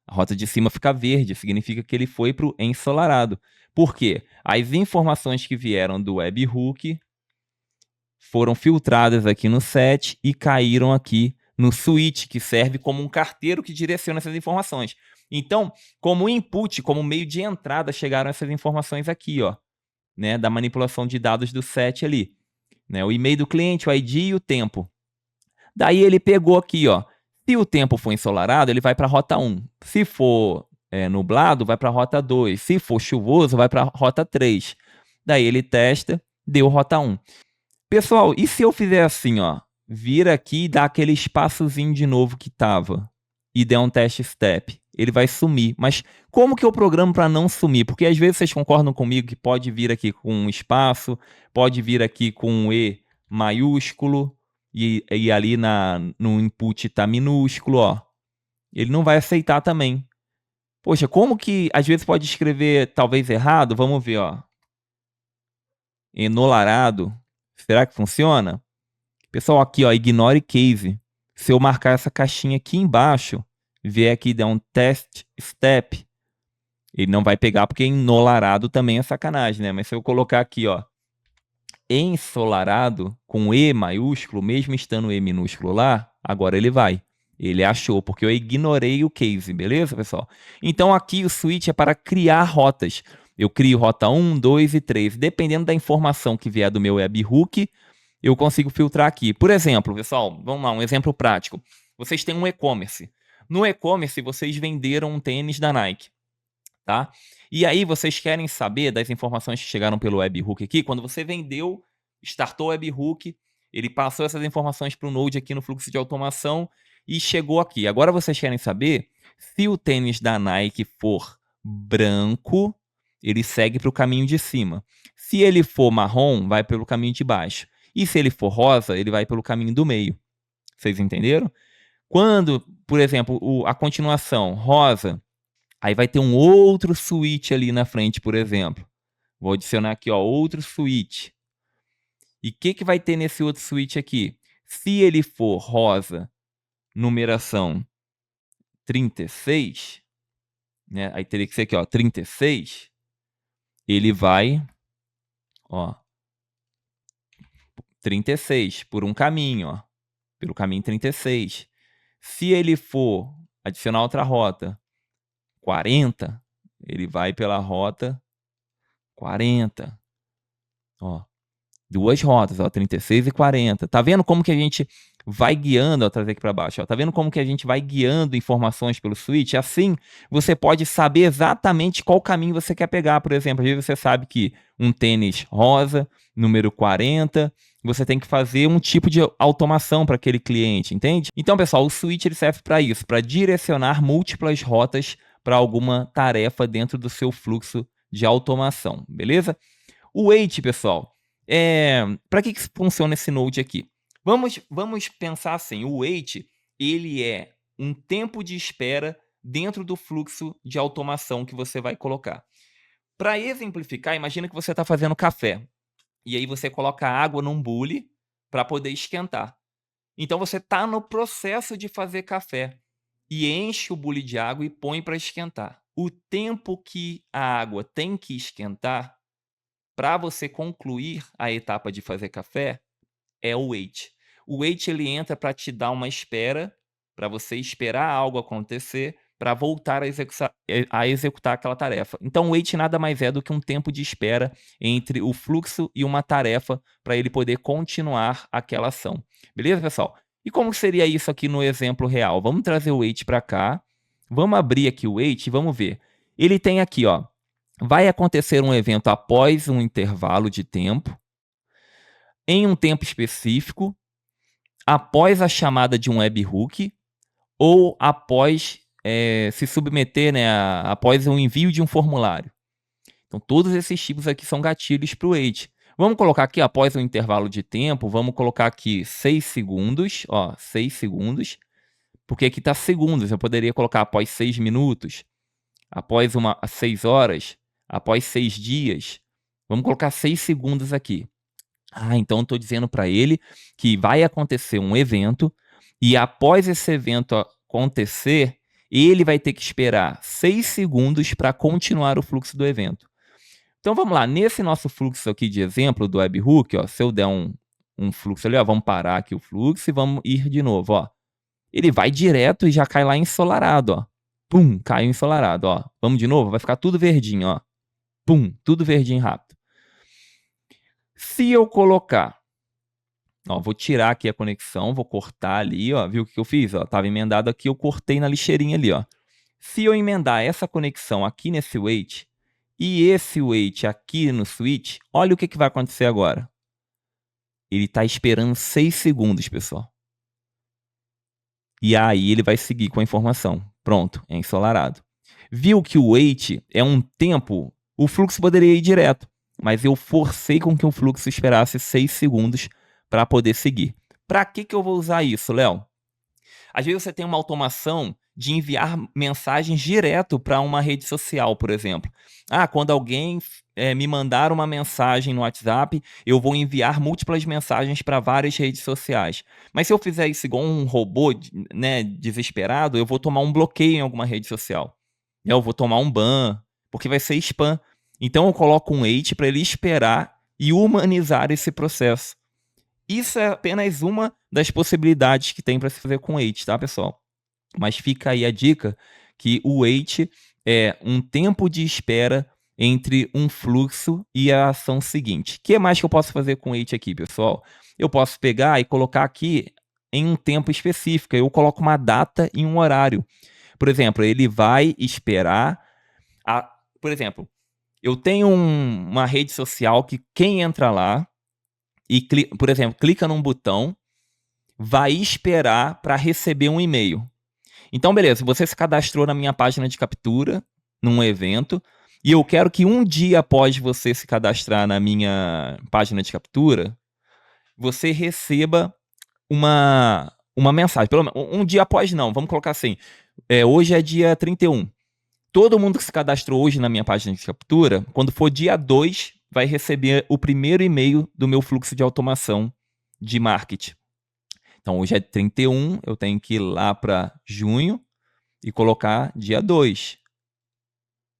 A rota de cima fica verde, significa que ele foi para o ensolarado. Por quê? As informações que vieram do webhook foram filtradas aqui no set e caíram aqui no switch, que serve como um carteiro que direciona essas informações. Então, como input, como meio de entrada, chegaram essas informações aqui, ó, né, da manipulação de dados do set ali, né, o e-mail do cliente, o ID e o tempo. Daí ele pegou aqui, ó, se o tempo for ensolarado, ele vai para a rota 1. Se for nublado, vai para a rota 2. Se for chuvoso, vai para a rota 3. Daí ele testa, deu rota 1. Pessoal, e se eu fizer assim, ó, vir aqui e dar aquele espaçozinho de novo que tava e der um teste step, ele vai sumir. Mas como que eu programo para não sumir? Porque às vezes vocês concordam comigo que pode vir aqui com um espaço, pode vir aqui com um E maiúsculo e ali no input tá minúsculo, ó. Ele não vai aceitar também. Poxa, como que às vezes pode escrever talvez errado? Vamos ver, ó. Enolarado. Será que funciona? Pessoal, aqui, ó, ignore case. Se eu marcar essa caixinha aqui embaixo, vier aqui e der um test step, ele não vai pegar porque ensolarado também é sacanagem, né? Mas se eu colocar aqui, ó, ensolarado com E maiúsculo, mesmo estando E minúsculo lá, agora ele vai. Ele achou, porque eu ignorei o case, beleza, pessoal? Então aqui o switch é para criar rotas. Eu crio rota 1, 2 e 3. Dependendo da informação que vier do meu webhook, eu consigo filtrar aqui. Por exemplo, pessoal, vamos lá, um exemplo prático. Vocês têm um e-commerce. No e-commerce, vocês venderam um tênis da Nike, tá? E aí vocês querem saber das informações que chegaram pelo webhook aqui. Quando você vendeu, startou o webhook, ele passou essas informações para o Node aqui no fluxo de automação e chegou aqui. Agora vocês querem saber se o tênis da Nike for branco, ele segue para o caminho de cima. Se ele for marrom, vai pelo caminho de baixo. E se ele for rosa, ele vai pelo caminho do meio. Vocês entenderam? Quando, por exemplo, a continuação rosa, aí vai ter um outro switch ali na frente, por exemplo. Vou adicionar aqui, ó, outro switch. E o que vai ter nesse outro switch aqui? Se ele for rosa, numeração 36, né? Aí teria que ser aqui, ó, 36. Ele vai, ó, 36 por um caminho, ó, pelo caminho 36. Se ele for adicionar outra rota, 40, ele vai pela rota 40. Ó, duas rotas, ó, 36 e 40. Tá vendo como que a gente vai guiando, ó, trazer aqui para baixo, ó. Tá vendo como que a gente vai guiando informações pelo switch? Assim, você pode saber exatamente qual caminho você quer pegar. Por exemplo, às vezes você sabe que um tênis rosa, número 40, você tem que fazer um tipo de automação para aquele cliente, entende? Então, pessoal, o switch ele serve para isso, para direcionar múltiplas rotas para alguma tarefa dentro do seu fluxo de automação, beleza? O wait, pessoal, para que funciona esse node aqui? Vamos pensar assim, o wait, ele é um tempo de espera dentro do fluxo de automação que você vai colocar. Para exemplificar, imagina que você está fazendo café, e aí você coloca água num bule para poder esquentar. Então você está no processo de fazer café e enche o bule de água e põe para esquentar. O tempo que a água tem que esquentar para você concluir a etapa de fazer café é o wait. O wait ele entra para te dar uma espera, para você esperar algo acontecer, para voltar a executar aquela tarefa. Então, o wait nada mais é do que um tempo de espera entre o fluxo e uma tarefa para ele poder continuar aquela ação. Beleza, pessoal? E como seria isso aqui no exemplo real? Vamos trazer o wait para cá. Vamos abrir aqui o wait e vamos ver. Ele tem aqui, ó, vai acontecer um evento após um intervalo de tempo, em um tempo específico, após a chamada de um webhook ou após se submeter, né, após o envio de um formulário. Então, todos esses tipos aqui são gatilhos para o wait. Vamos colocar aqui, após um intervalo de tempo, vamos colocar aqui 6 segundos, ó, 6 segundos, porque aqui está segundos, eu poderia colocar após 6 minutos, após 6 horas, após 6 dias. Vamos colocar 6 segundos aqui. Então estou dizendo para ele que vai acontecer um evento e após esse evento acontecer, ele vai ter que esperar 6 segundos para continuar o fluxo do evento. Então vamos lá, nesse nosso fluxo aqui de exemplo do webhook, ó, se eu der um fluxo ali, ó, vamos parar aqui o fluxo e vamos ir de novo, ó. Ele vai direto e já cai lá ensolarado, ó. Pum, caiu ensolarado, ó. Vamos de novo, vai ficar tudo verdinho, ó. Pum, tudo verdinho rápido. Se eu colocar, ó, vou tirar aqui a conexão, vou cortar ali, ó, viu o que eu fiz? Ó, tava emendado aqui, eu cortei na lixeirinha ali, ó. Se eu emendar essa conexão aqui nesse wait e esse wait aqui no switch, olha o que vai acontecer agora. Ele está esperando 6 segundos, pessoal. E aí ele vai seguir com a informação. Pronto, é ensolarado. Viu que o wait é um tempo, o fluxo poderia ir direto, mas eu forcei com que o fluxo esperasse 6 segundos para poder seguir. Para que eu vou usar isso, Léo? Às vezes você tem uma automação de enviar mensagens direto para uma rede social, por exemplo. Quando alguém me mandar uma mensagem no WhatsApp, eu vou enviar múltiplas mensagens para várias redes sociais. Mas se eu fizer isso igual um robô, né, desesperado, eu vou tomar um bloqueio em alguma rede social. Eu vou tomar um ban, porque vai ser spam. Então eu coloco um wait para ele esperar e humanizar esse processo. Isso é apenas uma das possibilidades que tem para se fazer com wait, tá, pessoal? Mas fica aí a dica que o wait é um tempo de espera entre um fluxo e a ação seguinte. O que mais que eu posso fazer com wait aqui, pessoal? Eu posso pegar e colocar aqui em um tempo específico. Eu coloco uma data e um horário. Por exemplo, ele vai esperar... Por exemplo, eu tenho uma rede social que quem entra lá e, por exemplo, clica num botão, vai esperar para receber um e-mail. Então, beleza, você se cadastrou na minha página de captura, num evento, e eu quero que um dia após você se cadastrar na minha página de captura, você receba uma mensagem. Um dia após não, vamos colocar assim, hoje é dia 31. Todo mundo que se cadastrou hoje na minha página de captura, quando for dia 2, vai receber o primeiro e-mail do meu fluxo de automação de marketing. Então, hoje é 31, eu tenho que ir lá para junho e colocar dia 2.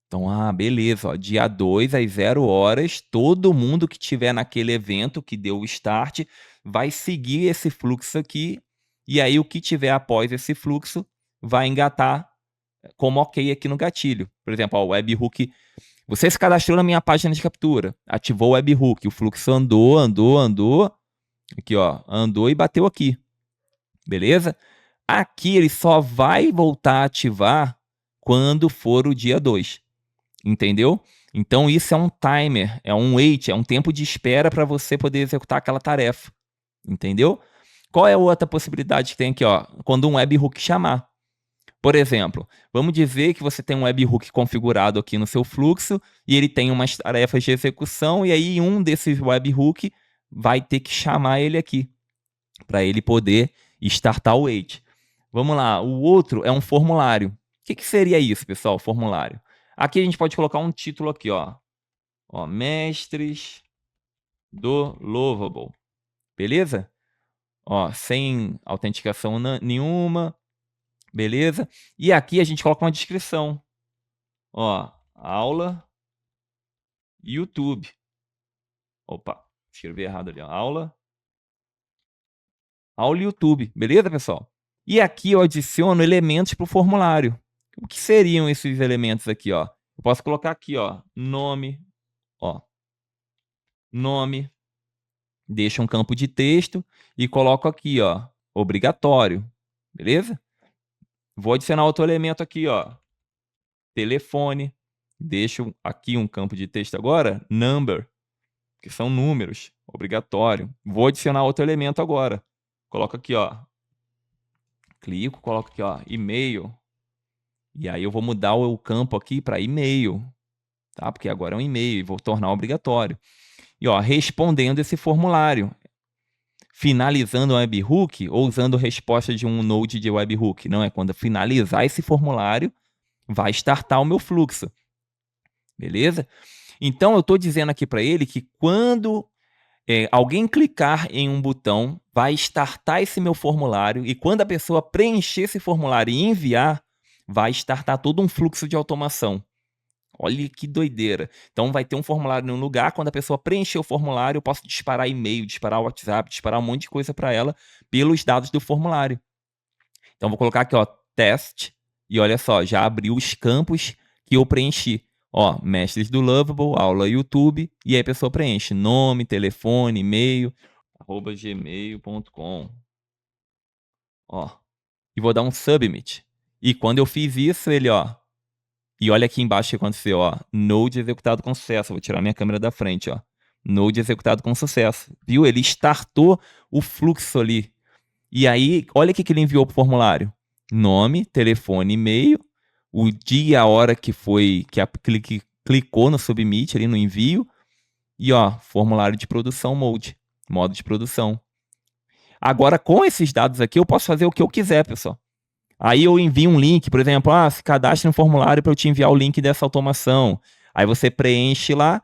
Então, beleza, ó, dia 2 às 0 horas, todo mundo que estiver naquele evento que deu o start vai seguir esse fluxo aqui, e aí o que tiver após esse fluxo vai engatar como ok aqui no gatilho. Por exemplo, ó, o webhook, você se cadastrou na minha página de captura, ativou o webhook, o fluxo andou, aqui ó, andou e bateu aqui, beleza? Aqui ele só vai voltar a ativar quando for o dia 2, entendeu? Então isso é um timer, é um wait, é um tempo de espera para você poder executar aquela tarefa, entendeu? Qual é a outra possibilidade que tem aqui, ó? Quando um webhook chamar. Por exemplo, vamos dizer que você tem um webhook configurado aqui no seu fluxo e ele tem umas tarefas de execução e aí um desses webhook vai ter que chamar ele aqui para ele poder startar o wait. Vamos lá, o outro é um formulário. O que seria isso, pessoal, formulário? Aqui a gente pode colocar um título aqui, ó. Ó, Mestres do Lovable. Beleza? Ó, sem autenticação nenhuma. Beleza? E aqui a gente coloca uma descrição. Ó, aula YouTube. Opa, escrevi errado ali, ó. Aula YouTube. Beleza, pessoal? E aqui eu adiciono elementos para o formulário. O que seriam esses elementos aqui, ó? Eu posso colocar aqui, ó, nome, ó, nome, deixo um campo de texto e coloco aqui, ó, obrigatório, beleza? Vou adicionar outro elemento aqui, ó, telefone, deixo aqui um campo de texto agora, number, que são números, obrigatório. Vou adicionar outro elemento agora, coloco aqui, ó, clico, coloco aqui, ó, e-mail, e aí eu vou mudar o campo aqui para e-mail, tá? Porque agora é um e-mail e vou tornar obrigatório. E ó, respondendo esse formulário, finalizando o webhook ou usando resposta de um node de webhook. Não é quando finalizar esse formulário, vai startar o meu fluxo. Beleza? Então eu estou dizendo aqui para ele que quando alguém clicar em um botão, vai startar esse meu formulário e quando a pessoa preencher esse formulário e enviar, vai startar todo um fluxo de automação. Olha que doideira. Então vai ter um formulário em um lugar, quando a pessoa preencher o formulário, eu posso disparar e-mail, disparar WhatsApp, disparar um monte de coisa para ela pelos dados do formulário. Então vou colocar aqui, ó, teste, e olha só, já abriu os campos que eu preenchi. Ó, Mestres do Lovable, aula YouTube, e aí a pessoa preenche nome, telefone, e-mail, @gmail.com. Ó, e vou dar um submit. E quando eu fiz isso, ele, ó, e olha aqui embaixo o que aconteceu, ó. Node executado com sucesso. Vou tirar minha câmera da frente, ó. Node executado com sucesso. Viu? Ele startou o fluxo ali. E aí, olha o que ele enviou pro formulário. Nome, telefone, e-mail, o dia, a hora que foi, que clicou no submit ali no envio. E ó, formulário de produção mode, modo de produção. Agora, com esses dados aqui, eu posso fazer o que eu quiser, pessoal. Aí eu envio um link, por exemplo, se cadastre no formulário para eu te enviar o link dessa automação. Aí você preenche lá.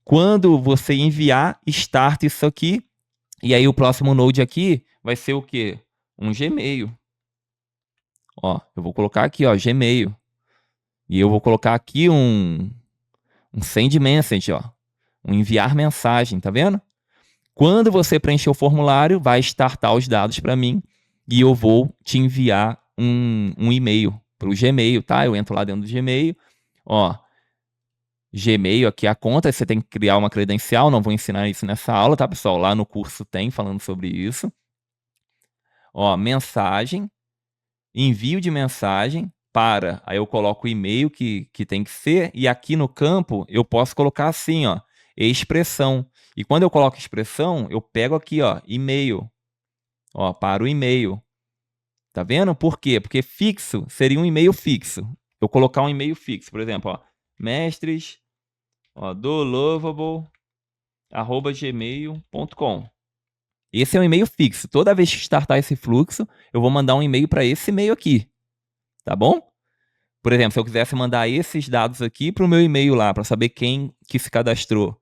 Quando você enviar, start isso aqui. E aí o próximo node aqui vai ser o quê? Um Gmail. Ó, eu vou colocar aqui, ó, Gmail. E eu vou colocar aqui um send message, ó. Um enviar mensagem, tá vendo? Quando você preencher o formulário, vai startar os dados para mim e eu vou te enviar um e-mail para o Gmail, tá? Eu entro lá dentro do Gmail, ó, Gmail aqui é a conta, você tem que criar uma credencial, não vou ensinar isso nessa aula, tá, pessoal? Lá no curso tem falando sobre isso. Ó, mensagem, envio de mensagem para, aí eu coloco o e-mail que tem que ser, e aqui no campo eu posso colocar assim, ó, expressão. E quando eu coloco expressão, eu pego aqui, ó, e-mail, ó, para o e-mail. Tá vendo? Por quê? Porque fixo seria um e-mail fixo. Eu colocar um e-mail fixo, por exemplo, ó, mestres, ó, do lovable, @gmail.com. Esse é um e-mail fixo. Toda vez que startar esse fluxo, eu vou mandar um e-mail para esse e-mail aqui. Tá bom? Por exemplo, se eu quisesse mandar esses dados aqui para o meu e-mail lá, para saber quem que se cadastrou.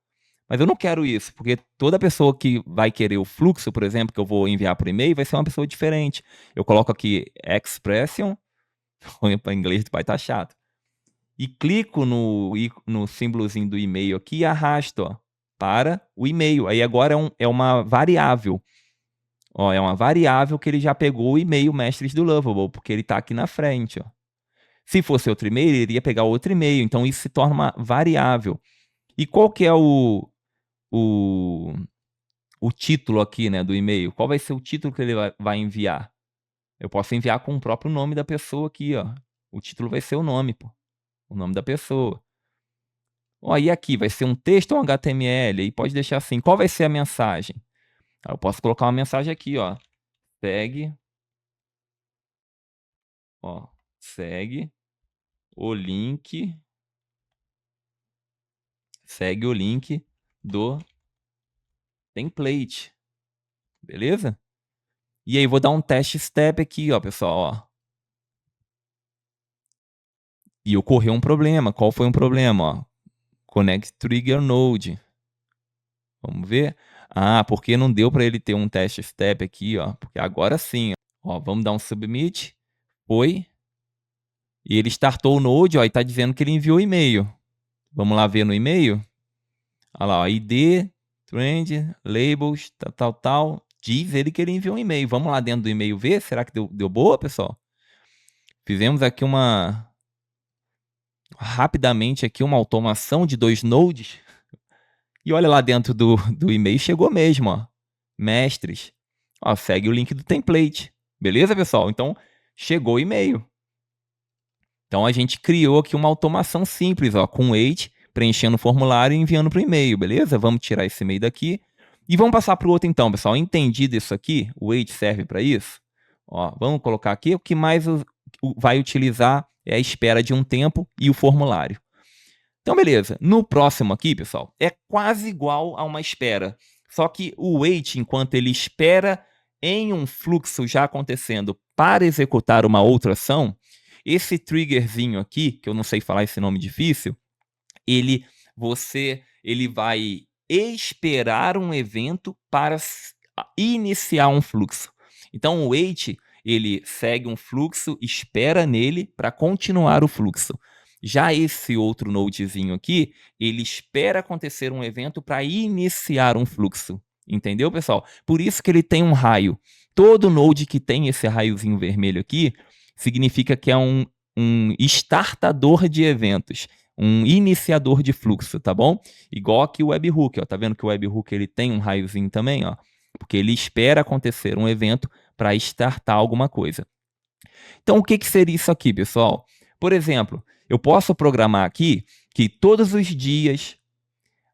Mas eu não quero isso, porque toda pessoa que vai querer o fluxo, por exemplo, que eu vou enviar por e-mail, vai ser uma pessoa diferente. Eu coloco aqui expression, para inglês vai estar chato. E clico no símbolozinho do e-mail aqui e arrasto, ó, para o e-mail. Aí agora é uma variável. Ó, é uma variável que ele já pegou o e-mail Mestres do Lovable, porque ele está aqui na frente, ó. Se fosse outro e-mail, ele iria pegar outro e-mail. Então isso se torna uma variável. E qual que é o, o título aqui, né, do e-mail? Qual vai ser o título que ele vai enviar? Eu posso enviar com o próprio nome da pessoa aqui, ó. O título vai ser o nome, pô. O nome da pessoa. Ó, e aqui, vai ser um texto ou um HTML? Aí pode deixar assim. Qual vai ser a mensagem? Eu posso colocar uma mensagem aqui, ó. Segue, ó. Segue o link. Segue o link do template. Beleza? E aí, vou dar um teste step aqui, ó, pessoal, ó. E ocorreu um problema. Qual foi um problema, ó? Connect Trigger Node. Vamos ver? Ah, porque não deu para ele ter um teste step aqui, ó. Porque agora sim, ó, vamos dar um submit. Foi. E ele startou o Node, ó, e está dizendo que ele enviou e-mail. Vamos lá ver no e-mail? Olha lá, ó, ID, trend, labels, tal. Diz ele que ele enviou um e-mail. Vamos lá dentro do e-mail ver? Será que deu boa, pessoal? Fizemos aqui rapidamente aqui uma automação de 2 nodes. E olha lá dentro do e-mail, chegou mesmo, ó. Mestres. Ó, segue o link do template. Beleza, pessoal? Então, chegou o e-mail. Então, a gente criou aqui uma automação simples, ó, com wait, preenchendo o formulário e enviando para o e-mail, beleza? Vamos tirar esse e-mail daqui. E vamos passar para o outro então, pessoal. Entendido isso aqui? O wait serve para isso? Ó, vamos colocar aqui. O que mais vai utilizar é a espera de um tempo e o formulário. Então, beleza. No próximo aqui, pessoal, é quase igual a uma espera. Só que o wait, enquanto ele espera em um fluxo já acontecendo para executar uma outra ação, esse triggerzinho aqui, que eu não sei falar esse nome difícil, ele vai esperar um evento para iniciar um fluxo. Então, o wait, ele segue um fluxo, espera nele para continuar o fluxo. Já esse outro nodezinho aqui, ele espera acontecer um evento para iniciar um fluxo. Entendeu, pessoal? Por isso que ele tem um raio. Todo node que tem esse raiozinho vermelho aqui, significa que é um startador de eventos, um iniciador de fluxo, tá bom? Igual aqui o webhook, ó. Tá vendo que o webhook ele tem um raiozinho também, ó? Porque ele espera acontecer um evento para startar alguma coisa. Então, o que seria isso aqui, pessoal? Por exemplo, eu posso programar aqui que todos os dias,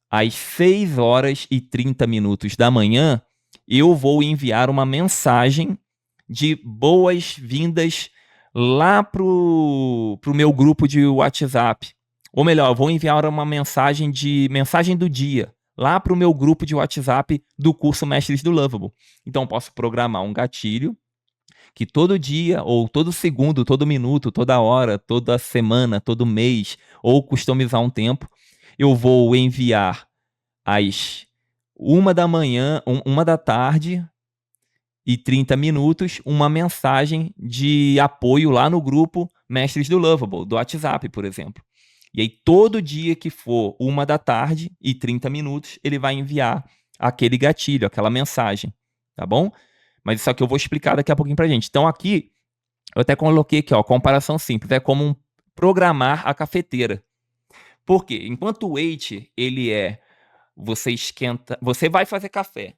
às 6h30 da manhã, eu vou enviar uma mensagem de boas-vindas lá pro meu grupo de WhatsApp. Ou melhor, eu vou enviar uma mensagem do dia lá pro meu grupo de WhatsApp do curso Mestres do Lovable. Então, posso programar um gatilho que todo dia, ou todo segundo, todo minuto, toda hora, toda semana, todo mês, ou customizar um tempo, eu vou enviar às 1h30 uma mensagem de apoio lá no grupo Mestres do Lovable, do WhatsApp, por exemplo. E aí, todo dia que for 1h30, ele vai enviar aquele gatilho, aquela mensagem, tá bom? Mas isso aqui eu vou explicar daqui a pouquinho pra gente. Então, aqui, eu até coloquei aqui, ó, comparação simples, é como programar a cafeteira. Por quê? Enquanto o wait, ele você esquenta, você vai fazer café.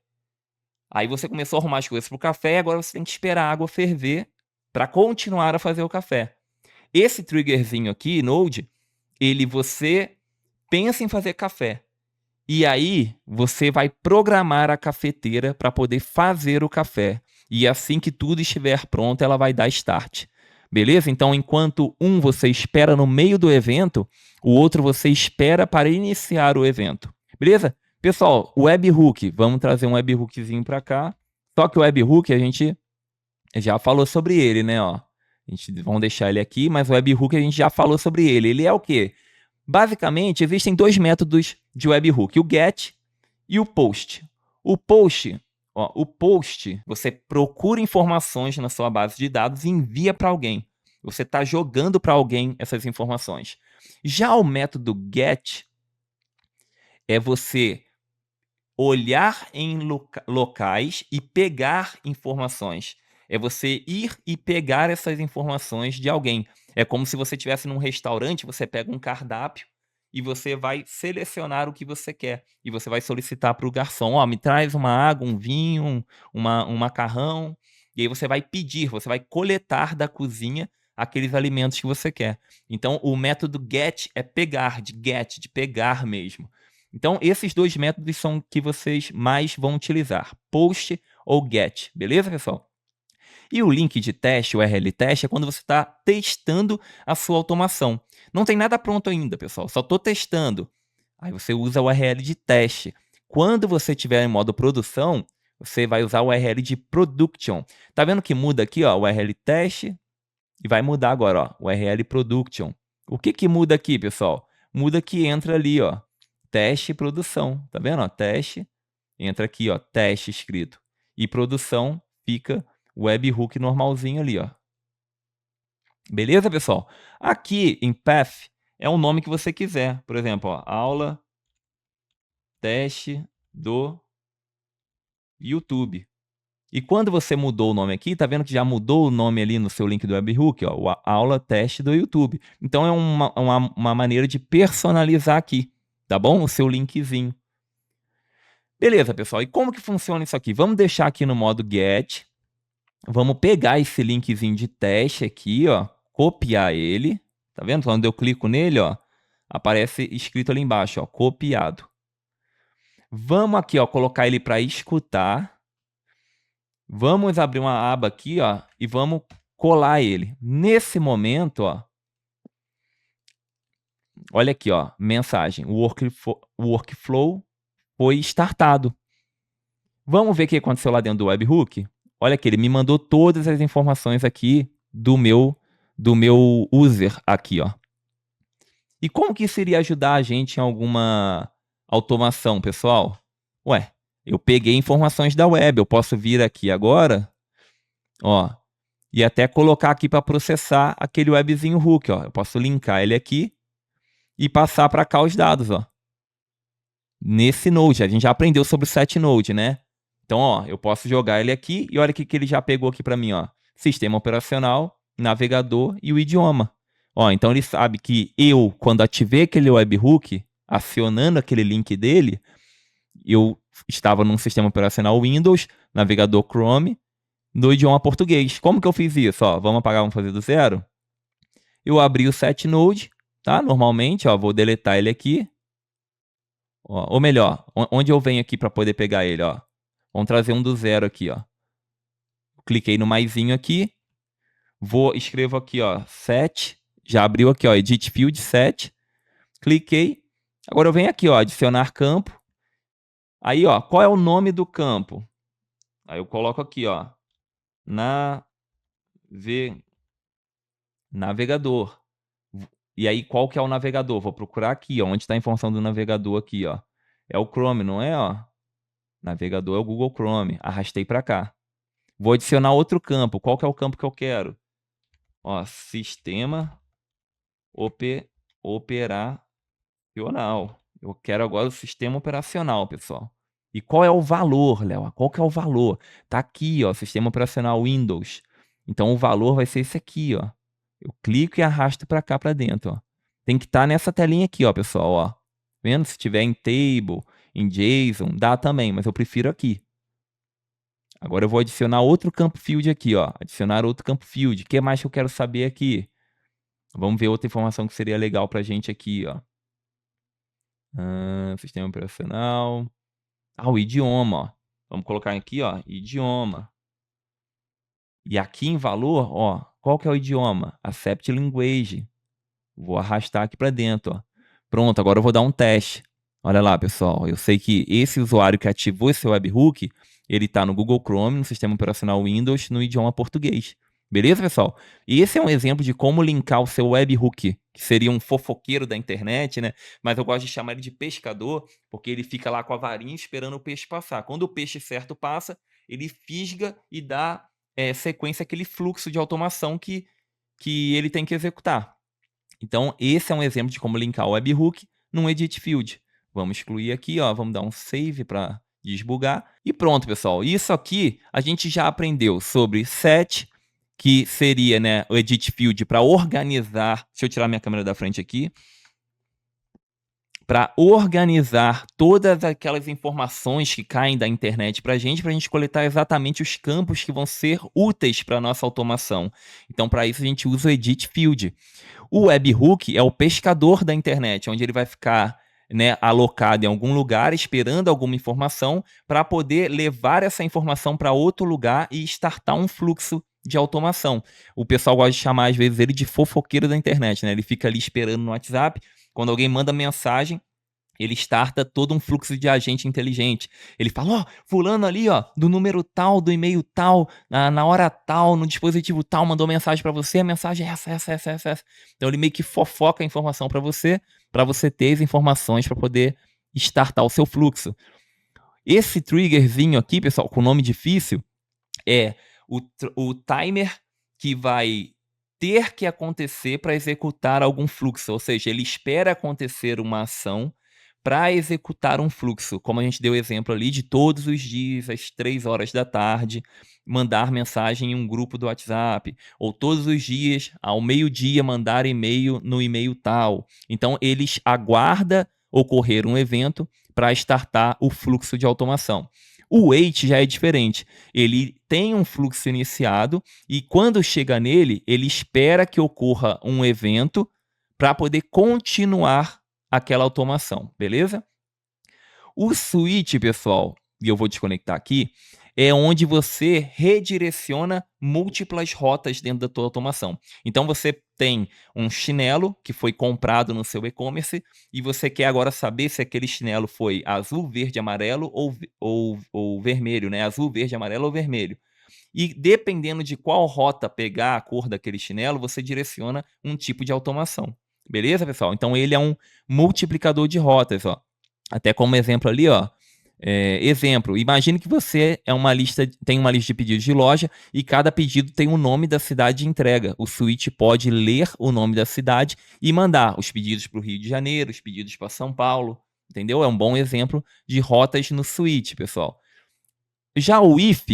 Aí você começou a arrumar as coisas pro café e agora você tem que esperar a água ferver para continuar a fazer o café. Esse triggerzinho aqui, Node, você pensa em fazer café. E aí você vai programar a cafeteira para poder fazer o café. E assim que tudo estiver pronto, ela vai dar start. Beleza? Então, enquanto um você espera no meio do evento, o outro você espera para iniciar o evento. Beleza? Pessoal, o webhook, vamos trazer um webhookzinho para cá. Só que o webhook a gente já falou sobre ele, né? Ó, vamos deixar ele aqui, mas o webhook a gente já falou sobre ele. Ele é o quê? Basicamente, existem 2 métodos de webhook, o get e o post. O post, você procura informações na sua base de dados e envia para alguém. Você está jogando para alguém essas informações. Já o método get é você olhar em locais e pegar informações. É você ir e pegar essas informações de alguém. É como se você estivesse num restaurante, você pega um cardápio e você vai selecionar o que você quer. E você vai solicitar para o garçom, ó, me traz uma água, um vinho, um macarrão. E aí você vai pedir, você vai coletar da cozinha aqueles alimentos que você quer. Então, o método get é pegar, de pegar mesmo. Então, esses 2 métodos são que vocês mais vão utilizar, post ou get, beleza, pessoal? E o link de teste, o URL teste, é quando você está testando a sua automação. Não tem nada pronto ainda, pessoal, só estou testando. Aí você usa o URL de teste. Quando você estiver em modo produção, você vai usar o URL de production. Tá vendo que muda aqui, ó, o URL teste e vai mudar agora, ó, o URL production. O que que muda aqui, pessoal? Muda que entra ali, ó, teste e produção. Tá vendo, ó? Teste, entra aqui, ó, teste escrito. E produção fica o webhook normalzinho ali, ó. Beleza, pessoal? Aqui em path é o nome que você quiser. Por exemplo, ó, aula teste do YouTube. E quando você mudou o nome aqui, tá vendo que já mudou o nome ali no seu link do webhook, ó, o aula teste do YouTube. Então é uma maneira de personalizar aqui, tá bom? O seu linkzinho. Beleza, pessoal. E como que funciona isso aqui? Vamos deixar aqui no modo get. Vamos pegar esse linkzinho de teste aqui, ó, copiar ele. Tá vendo? Quando eu clico nele, ó, aparece escrito ali embaixo, ó, copiado. Vamos aqui, ó, colocar ele para escutar. Vamos abrir uma aba aqui, ó, e vamos colar ele. Nesse momento, ó, olha aqui, ó, mensagem. O workflow foi startado. Vamos ver o que aconteceu lá dentro do webhook? Olha aqui, ele me mandou todas as informações aqui do meu user aqui, ó. E como que isso iria ajudar a gente em alguma automação, pessoal? Ué, eu peguei informações da web, eu posso vir aqui agora, ó, e até colocar aqui para processar aquele webzinho hook, ó. Eu posso linkar ele aqui e passar para cá os dados, ó. Nesse Node, a gente já aprendeu sobre o setNode, né? Então, ó, eu posso jogar ele aqui e olha o que ele já pegou aqui para mim, ó. Sistema operacional, navegador e o idioma. Ó, então ele sabe que eu, quando ativei aquele webhook, acionando aquele link dele, eu estava num sistema operacional Windows, navegador Chrome, no idioma português. Como que eu fiz isso? Ó, vamos apagar, vamos fazer do zero. Eu abri o setNode, tá? Normalmente, ó, vou deletar ele aqui. Ó, ou melhor, onde eu venho aqui para poder pegar ele, ó. Vamos trazer um do zero aqui, ó. Cliquei no maisinho aqui. Escrevo aqui, ó, set. Já abriu aqui, ó, edit field set. Cliquei. Agora eu venho aqui, ó, adicionar campo. Aí, ó, qual é o nome do campo? Aí eu coloco aqui, ó, navegador. E aí, qual que é o navegador? Vou procurar aqui, ó, onde está a informação do navegador aqui, ó. É o Chrome, não é, ó? Navegador é o Google Chrome. Arrastei para cá. Vou adicionar outro campo. Qual que é o campo que eu quero? Ó, sistema operacional. Eu quero agora o sistema operacional, pessoal. E qual é o valor, Léo? Qual que é o valor? Tá aqui, ó, sistema operacional Windows. Então o valor vai ser esse aqui, ó. Eu clico e arrasto para cá para dentro, ó. Tem que estar nessa telinha aqui, ó, pessoal, ó. Vendo? Se tiver em table, em JSON, dá também, mas eu prefiro aqui. Agora eu vou adicionar outro campo field aqui, ó. Adicionar outro campo field. O que mais que eu quero saber aqui? Vamos ver outra informação que seria legal pra gente aqui, ó. Sistema operacional. O idioma, ó. Vamos colocar aqui, ó, idioma. E aqui em valor, ó, qual que é o idioma? Accept language. Vou arrastar aqui para dentro, ó. Pronto, agora eu vou dar um teste. Olha lá, pessoal, eu sei que esse usuário que ativou esse webhook, ele está no Google Chrome, no sistema operacional Windows, no idioma português. Beleza, pessoal? E esse é um exemplo de como linkar o seu webhook, que seria um fofoqueiro da internet, né? Mas eu gosto de chamar ele de pescador, porque ele fica lá com a varinha esperando o peixe passar. Quando o peixe certo passa, ele fisga e dá sequência àquele fluxo de automação que ele tem que executar. Então, esse é um exemplo de como linkar o webhook num edit field. Vamos excluir aqui, ó, vamos dar um save para desbugar. E pronto, pessoal. Isso aqui a gente já aprendeu sobre set, que seria, né, o edit field para organizar. Deixa eu tirar minha câmera da frente aqui. Para organizar todas aquelas informações que caem da internet para a gente coletar exatamente os campos que vão ser úteis para a nossa automação. Então, para isso, a gente usa o edit field. O webhook é o pescador da internet, onde ele vai ficar, né, alocado em algum lugar, esperando alguma informação para poder levar essa informação para outro lugar e startar um fluxo de automação. O pessoal gosta de chamar, às vezes, ele de fofoqueiro da internet, né? Ele fica ali esperando no WhatsApp. Quando alguém manda mensagem, ele starta todo um fluxo de agente inteligente. Ele fala, ó, fulano ali, ó, do número tal, do e-mail tal, na hora tal, no dispositivo tal, mandou mensagem para você, a mensagem é essa. Então ele meio que fofoca a informação para você ter as informações para poder startar o seu fluxo. Esse triggerzinho aqui, pessoal, com nome difícil, é o timer que vai ter que acontecer para executar algum fluxo, ou seja, ele espera acontecer uma ação para executar um fluxo, como a gente deu o exemplo ali de todos os dias, às 3 horas da tarde, mandar mensagem em um grupo do WhatsApp, ou todos os dias, ao meio-dia, mandar e-mail no e-mail tal. Então, eles aguardam ocorrer um evento para startar o fluxo de automação. O wait já é diferente. Ele tem um fluxo iniciado e quando chega nele, ele espera que ocorra um evento para poder continuar aquela automação, beleza? O switch, pessoal, e eu vou desconectar aqui, é onde você redireciona múltiplas rotas dentro da tua automação. Então você tem um chinelo que foi comprado no seu e-commerce e você quer agora saber se aquele chinelo foi azul, verde, amarelo ou vermelho, né? Azul, verde, amarelo ou vermelho. E dependendo de qual rota pegar a cor daquele chinelo, você direciona um tipo de automação. Beleza, pessoal? Então ele é um multiplicador de rotas, ó. Até como exemplo ali, ó. Exemplo, imagine que você tem uma lista de pedidos de loja e cada pedido tem o nome da cidade de entrega. O switch pode ler o nome da cidade e mandar os pedidos para o Rio de Janeiro, os pedidos para São Paulo, entendeu? É um bom exemplo de rotas no switch, pessoal. Já o if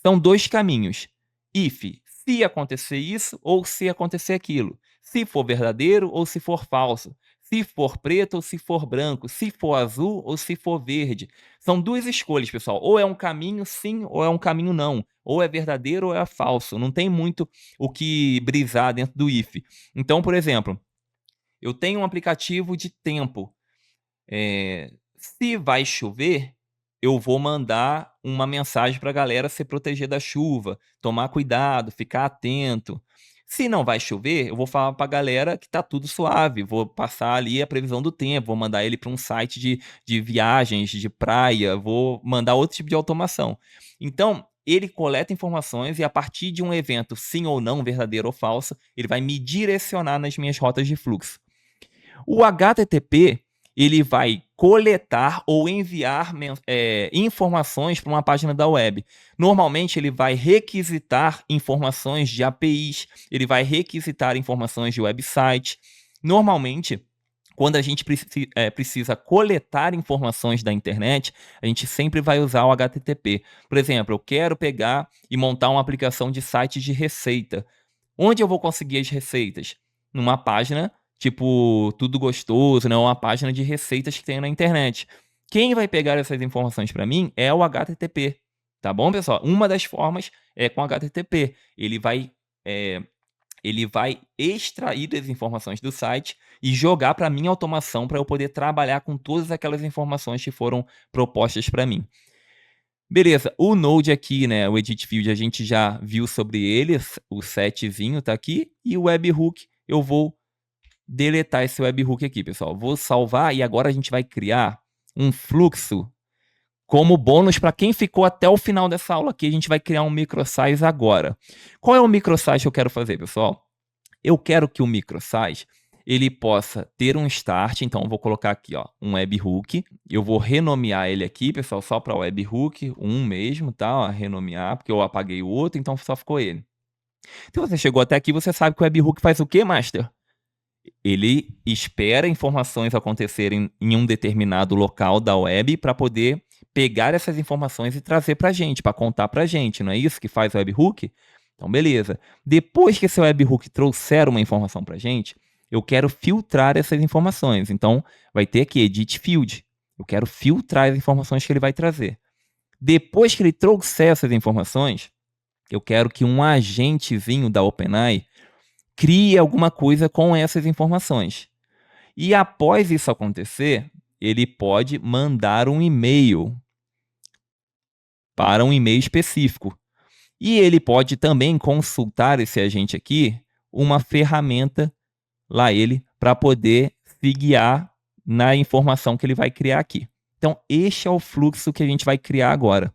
são dois caminhos. If, se acontecer isso ou se acontecer aquilo. Se for verdadeiro ou se for falso. Se for preto ou se for branco. Se for azul ou se for verde. São duas escolhas, pessoal. Ou é um caminho sim ou é um caminho não. Ou é verdadeiro ou é falso. Não tem muito o que brisar dentro do if. Então, por exemplo, eu tenho um aplicativo de tempo. Se vai chover, eu vou mandar uma mensagem para a galera se proteger da chuva, tomar cuidado, ficar atento. Se não vai chover, eu vou falar para a galera que tá tudo suave, vou passar ali a previsão do tempo, vou mandar ele para um site de viagens, de praia, vou mandar outro tipo de automação. Então, ele coleta informações e a partir de um evento, sim ou não, verdadeiro ou falso, ele vai me direcionar nas minhas rotas de fluxo. O HTTP, ele vai coletar ou enviar informações para uma página da web. Normalmente, ele vai requisitar informações de APIs, ele vai requisitar informações de website. Normalmente, quando a gente precisa coletar informações da internet, a gente sempre vai usar o HTTP. Por exemplo, eu quero pegar e montar uma aplicação de site de receita. Onde eu vou conseguir as receitas? Numa página tipo Tudo Gostoso, né? Uma página de receitas que tem na internet. Quem vai pegar essas informações para mim é o HTTP. Tá bom, pessoal? Uma das formas é com HTTP. Ele vai extrair as informações do site e jogar para minha automação para eu poder trabalhar com todas aquelas informações que foram propostas para mim. Beleza, o Node aqui, né, o Edit Field, a gente já viu sobre ele, o setzinho tá aqui, e o webhook, eu vou deletar esse webhook aqui, pessoal. Vou salvar e agora a gente vai criar um fluxo como bônus para quem ficou até o final dessa aula aqui. A gente vai criar um microsize agora. Qual é o microsize que eu quero fazer, pessoal? Eu quero que o microsize ele possa ter um start, então eu vou colocar aqui, ó, um webhook. Eu vou renomear ele aqui, pessoal, só para webhook, um mesmo, tá? Ó, renomear, porque eu apaguei o outro, então só ficou ele. Se você chegou até aqui, você sabe que o webhook faz o quê, Master? Ele espera informações acontecerem em um determinado local da web para poder pegar essas informações e trazer para a gente, para contar para a gente. Não é isso que faz o webhook? Então, beleza. Depois que esse webhook trouxer uma informação para a gente, eu quero filtrar essas informações. Então, vai ter aqui Edit Field. Eu quero filtrar as informações que ele vai trazer. Depois que ele trouxer essas informações, eu quero que um agentezinho da OpenAI crie alguma coisa com essas informações. E após isso acontecer, ele pode mandar um e-mail para um e-mail específico. E ele pode também consultar esse agente aqui, uma ferramenta lá ele, para poder se guiar na informação que ele vai criar aqui. Então, este é o fluxo que a gente vai criar agora.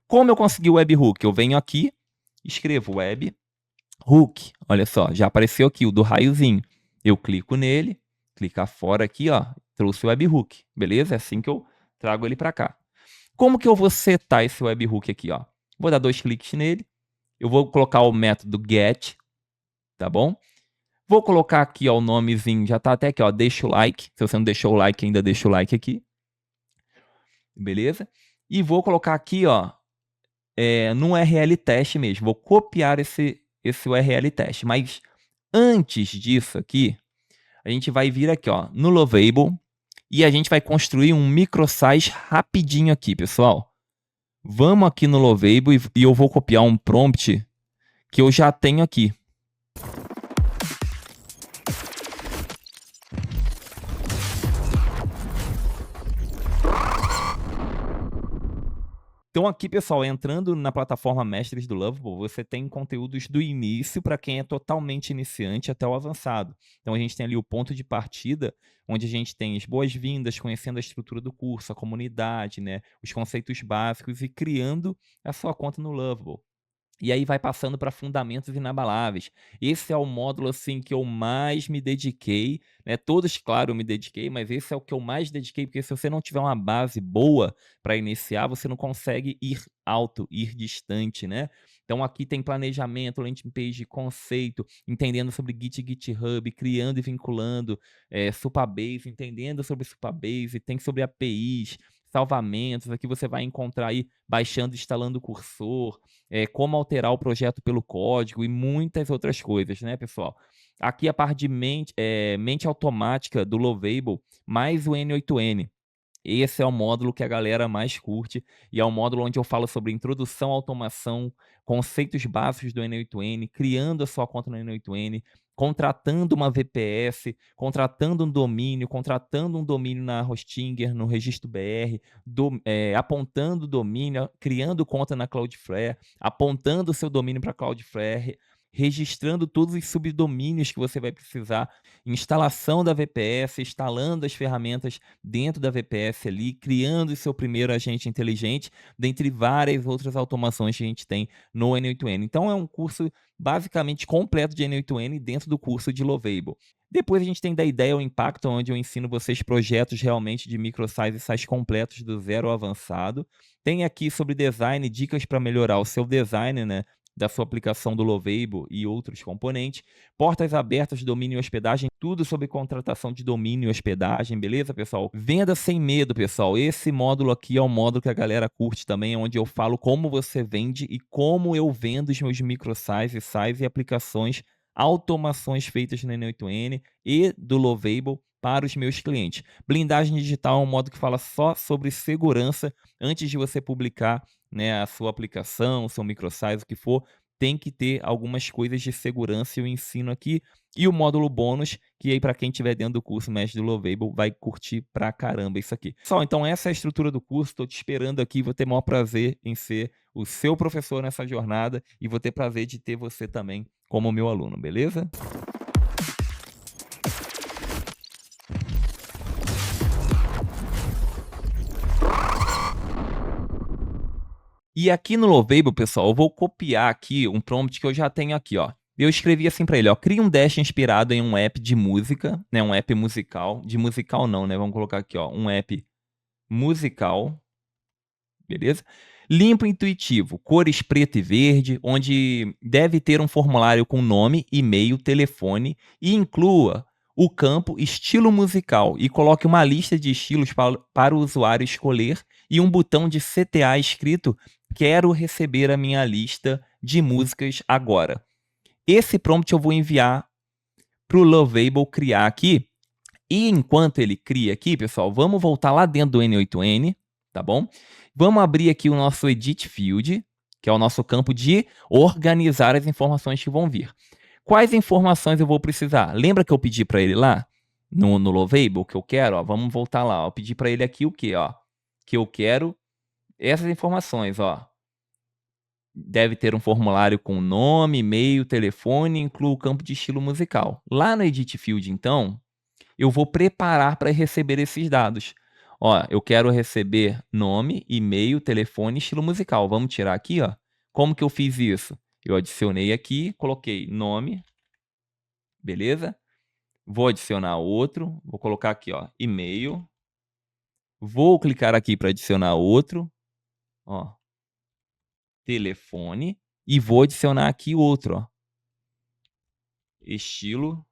Como eu consegui o webhook? Eu venho aqui, escrevo webhook. Olha só, já apareceu aqui o do raiozinho. Eu clico nele, clicar fora aqui, ó, trouxe o webhook, beleza? É assim que eu trago ele para cá. Como que eu vou setar esse webhook aqui, ó? Vou dar 2 cliques nele, eu vou colocar o método get, tá bom? Vou colocar aqui, ó, o nomezinho, já tá até aqui, ó, deixa o like. Se você não deixou o like ainda, deixa o like aqui. Beleza? E vou colocar aqui, ó, no URL teste mesmo. Vou copiar esse URL teste. Mas antes disso aqui, a gente vai vir aqui, ó, no Lovable e a gente vai construir um microsite rapidinho aqui, pessoal. Vamos aqui no Lovable e eu vou copiar um prompt que eu já tenho aqui. Então aqui, pessoal, entrando na plataforma Mestres do Lovable, você tem conteúdos do início para quem é totalmente iniciante até o avançado. Então a gente tem ali o ponto de partida, onde a gente tem as boas-vindas, conhecendo a estrutura do curso, a comunidade, né, os conceitos básicos e criando a sua conta no Lovable. E aí vai passando para fundamentos inabaláveis. Esse é o módulo, assim, que eu mais me dediquei, né, todos, claro, eu me dediquei, mas esse é o que eu mais dediquei, porque se você não tiver uma base boa para iniciar, você não consegue ir alto, ir distante, né. Então aqui tem planejamento, landing page, conceito, entendendo sobre Git e GitHub, criando e vinculando, Supabase, entendendo sobre Supabase, tem sobre APIs, salvamentos, aqui você vai encontrar aí baixando e instalando o cursor, como alterar o projeto pelo código e muitas outras coisas, né, pessoal? Aqui a parte de mente automática do Lovable, mais o N8N. Esse é o módulo que a galera mais curte e é o módulo onde eu falo sobre introdução à automação, conceitos básicos do N8N, criando a sua conta no N8N, contratando uma VPS, contratando um domínio na Hostinger, no Registro BR, apontando o domínio, criando conta na Cloudflare, apontando o seu domínio para Cloudflare, registrando todos os subdomínios que você vai precisar, instalação da VPS, instalando as ferramentas dentro da VPS ali, criando o seu primeiro agente inteligente, dentre várias outras automações que a gente tem no N8N. Então é um curso basicamente completo de N8N dentro do curso de Lovable. Depois a gente tem da ideia ao impacto, onde eu ensino vocês projetos realmente de microsites e sites completos do zero ao avançado. Tem aqui sobre design, dicas para melhorar o seu design, né, da sua aplicação do Lovable e outros componentes. Portas abertas, domínio e hospedagem, tudo sobre contratação de domínio e hospedagem, beleza, pessoal? Venda sem medo, pessoal. Esse módulo aqui é o módulo que a galera curte também, onde eu falo como você vende e como eu vendo os meus microsites, sites e aplicações, automações feitas no N8N e do Lovable para os meus clientes. Blindagem digital é um módulo que fala só sobre segurança antes de você publicar, né, a sua aplicação, o seu microsite, o que for, tem que ter algumas coisas de segurança, eu ensino aqui. E o módulo bônus, que aí para quem estiver dentro do curso Mestre do Lovable vai curtir pra caramba isso aqui. Pessoal, então essa é a estrutura do curso, estou te esperando aqui, vou ter o maior prazer em ser o seu professor nessa jornada e vou ter prazer de ter você também como meu aluno, beleza? E aqui no Lovable, pessoal, eu vou copiar aqui um prompt que eu já tenho aqui, ó. Eu escrevi assim para ele, ó, cria um dash inspirado em um app de música, né, um app musical, de musical não, né, vamos colocar aqui, ó, um app musical, beleza? Limpo e intuitivo, cores preto e verde, onde deve ter um formulário com nome, e-mail, telefone e inclua o campo estilo musical e coloque uma lista de estilos para o usuário escolher e um botão de CTA escrito quero receber a minha lista de músicas agora. Esse prompt eu vou enviar para o Lovable criar aqui. E enquanto ele cria aqui, pessoal, vamos voltar lá dentro do N8N, tá bom? Vamos abrir aqui o nosso Edit Field, que é o nosso campo de organizar as informações que vão vir. Quais informações eu vou precisar? Lembra que eu pedi para ele lá no Lovable que eu quero? Ó, vamos voltar lá. Ó, eu pedi para ele aqui o quê? Ó, que eu quero essas informações, ó. Deve ter um formulário com nome, e-mail, telefone, inclui o campo de estilo musical. Lá no Edit Field, então, eu vou preparar para receber esses dados. Ó, eu quero receber nome, e-mail, telefone, estilo musical. Vamos tirar aqui, ó. Como que eu fiz isso? Eu adicionei aqui, coloquei nome, beleza? Vou adicionar outro, vou colocar aqui, ó, e-mail. Vou clicar aqui para adicionar outro, ó, telefone, e vou adicionar aqui outro, ó, estilo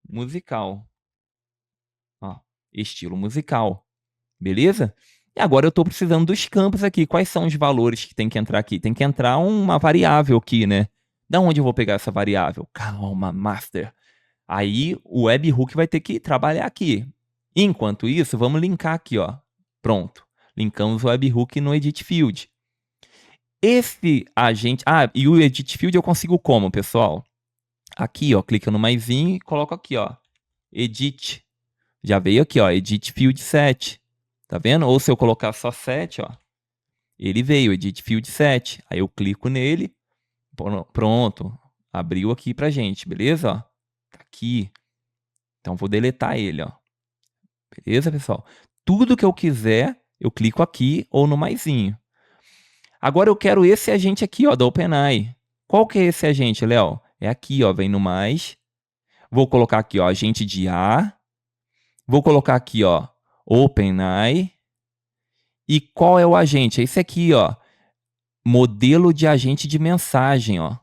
musical, ó, estilo musical, beleza? E agora eu estou precisando dos campos aqui. Quais são os valores que tem que entrar aqui? Tem que entrar uma variável aqui, né? Da onde eu vou pegar essa variável? Calma, master. Aí o webhook vai ter que trabalhar aqui. Enquanto isso, vamos linkar aqui, ó. Pronto. Linkamos o webhook no edit field. Esse agente... Ah, e o edit field eu consigo como, pessoal? Aqui, ó, clica no maisinho e coloco aqui, ó, edit. Já veio aqui, ó, edit field set. Tá vendo? Ou se eu colocar só set, ó, ele veio, edit field set. Aí eu clico nele, pronto, abriu aqui pra gente, beleza? Ó, tá aqui. Então vou deletar ele, ó. Beleza, pessoal? Tudo que eu quiser, eu clico aqui ou no maisinho. Agora eu quero esse agente aqui, ó, da OpenAI. Qual que é esse agente, Léo? É aqui, ó, vem no mais. Vou colocar aqui, ó, agente de A. Vou colocar aqui, ó, OpenAI. E qual é o agente? É esse aqui, ó, modelo de agente de mensagem, ó.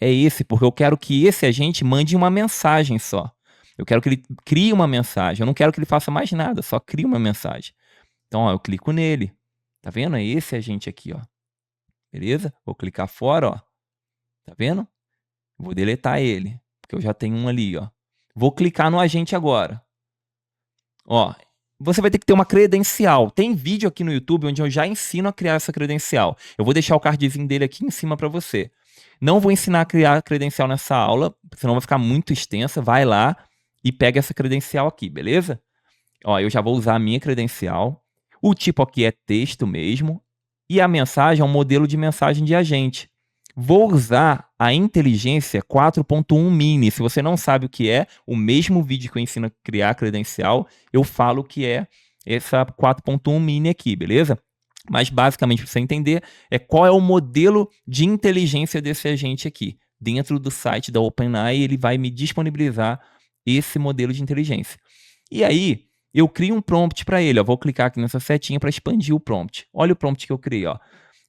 É esse, porque eu quero que esse agente mande uma mensagem só. Eu quero que ele crie uma mensagem. Eu não quero que ele faça mais nada, só crie uma mensagem. Então, ó, eu clico nele. Tá vendo? É esse agente aqui, ó. Beleza? Vou clicar fora, ó. Tá vendo? Vou deletar ele, porque eu já tenho um ali, ó. Vou clicar no agente agora. Ó, você vai ter que ter uma credencial. Tem vídeo aqui no YouTube onde eu já ensino a criar essa credencial. Eu vou deixar o cardzinho dele aqui em cima para você. Não vou ensinar a criar credencial nessa aula, senão vai ficar muito extensa. Vai lá e pega essa credencial aqui, beleza? Ó, eu já vou usar a minha credencial. O tipo aqui é texto mesmo. E a mensagem é um modelo de mensagem de agente. Vou usar a inteligência 4.1 mini. Se você não sabe o que é, o mesmo vídeo que eu ensino a criar credencial, eu falo que é essa 4.1 mini aqui, beleza? Mas basicamente, para você entender, é qual é o modelo de inteligência desse agente aqui. Dentro do site da OpenAI, ele vai me disponibilizar esse modelo de inteligência. E aí, eu crio um prompt para ele. Ó. Vou clicar aqui nessa setinha para expandir o prompt. Olha o prompt que eu criei. Ó.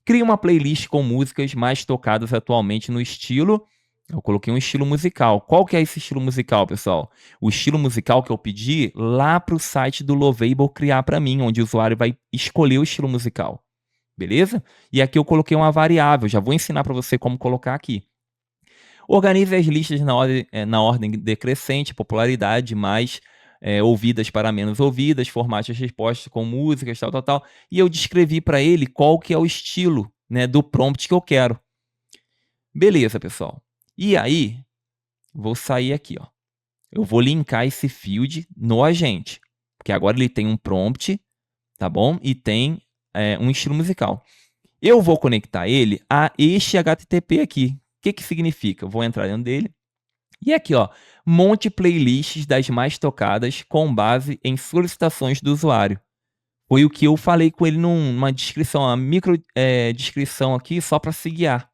Crie uma playlist com músicas mais tocadas atualmente no estilo. Eu coloquei um estilo musical. Qual que é esse estilo musical, pessoal? O estilo musical que eu pedi lá para o site do Lovable criar para mim, onde o usuário vai escolher o estilo musical. Beleza? E aqui eu coloquei uma variável. Já vou ensinar para você como colocar aqui. Organize as listas na ordem decrescente, popularidade mais ouvidas para menos ouvidas, formate as respostas com músicas, tal, tal, tal. E eu descrevi para ele qual que é o estilo, né, do prompt que eu quero. Beleza, pessoal. E aí, vou sair aqui, ó. Eu vou linkar esse field no agente, porque agora ele tem um prompt, tá bom? E tem um estilo musical. Eu vou conectar ele a este HTTP aqui. O que que significa? Eu vou entrar dentro dele. E aqui, ó, monte playlists das mais tocadas com base em solicitações do usuário. Foi o que eu falei com ele numa descrição, uma micro descrição aqui só para se guiar.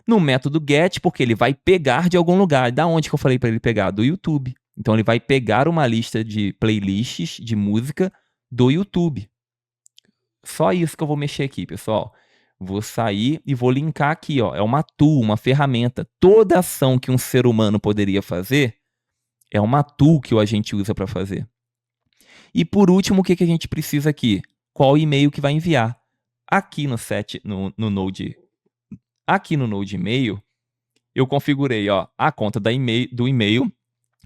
No método get, porque ele vai pegar de algum lugar. Da onde que eu falei para ele pegar? Do YouTube. Então ele vai pegar uma lista de playlists de música do YouTube. Só isso que eu vou mexer aqui, pessoal. Vou sair e vou linkar aqui, ó. É uma tool, uma ferramenta. Toda ação que um ser humano poderia fazer é uma tool que a gente usa para fazer. E por último, o que a gente precisa aqui? Qual e-mail que vai enviar? Aqui no Node, aqui no Node e-mail, eu configurei, ó, a conta do e-mail,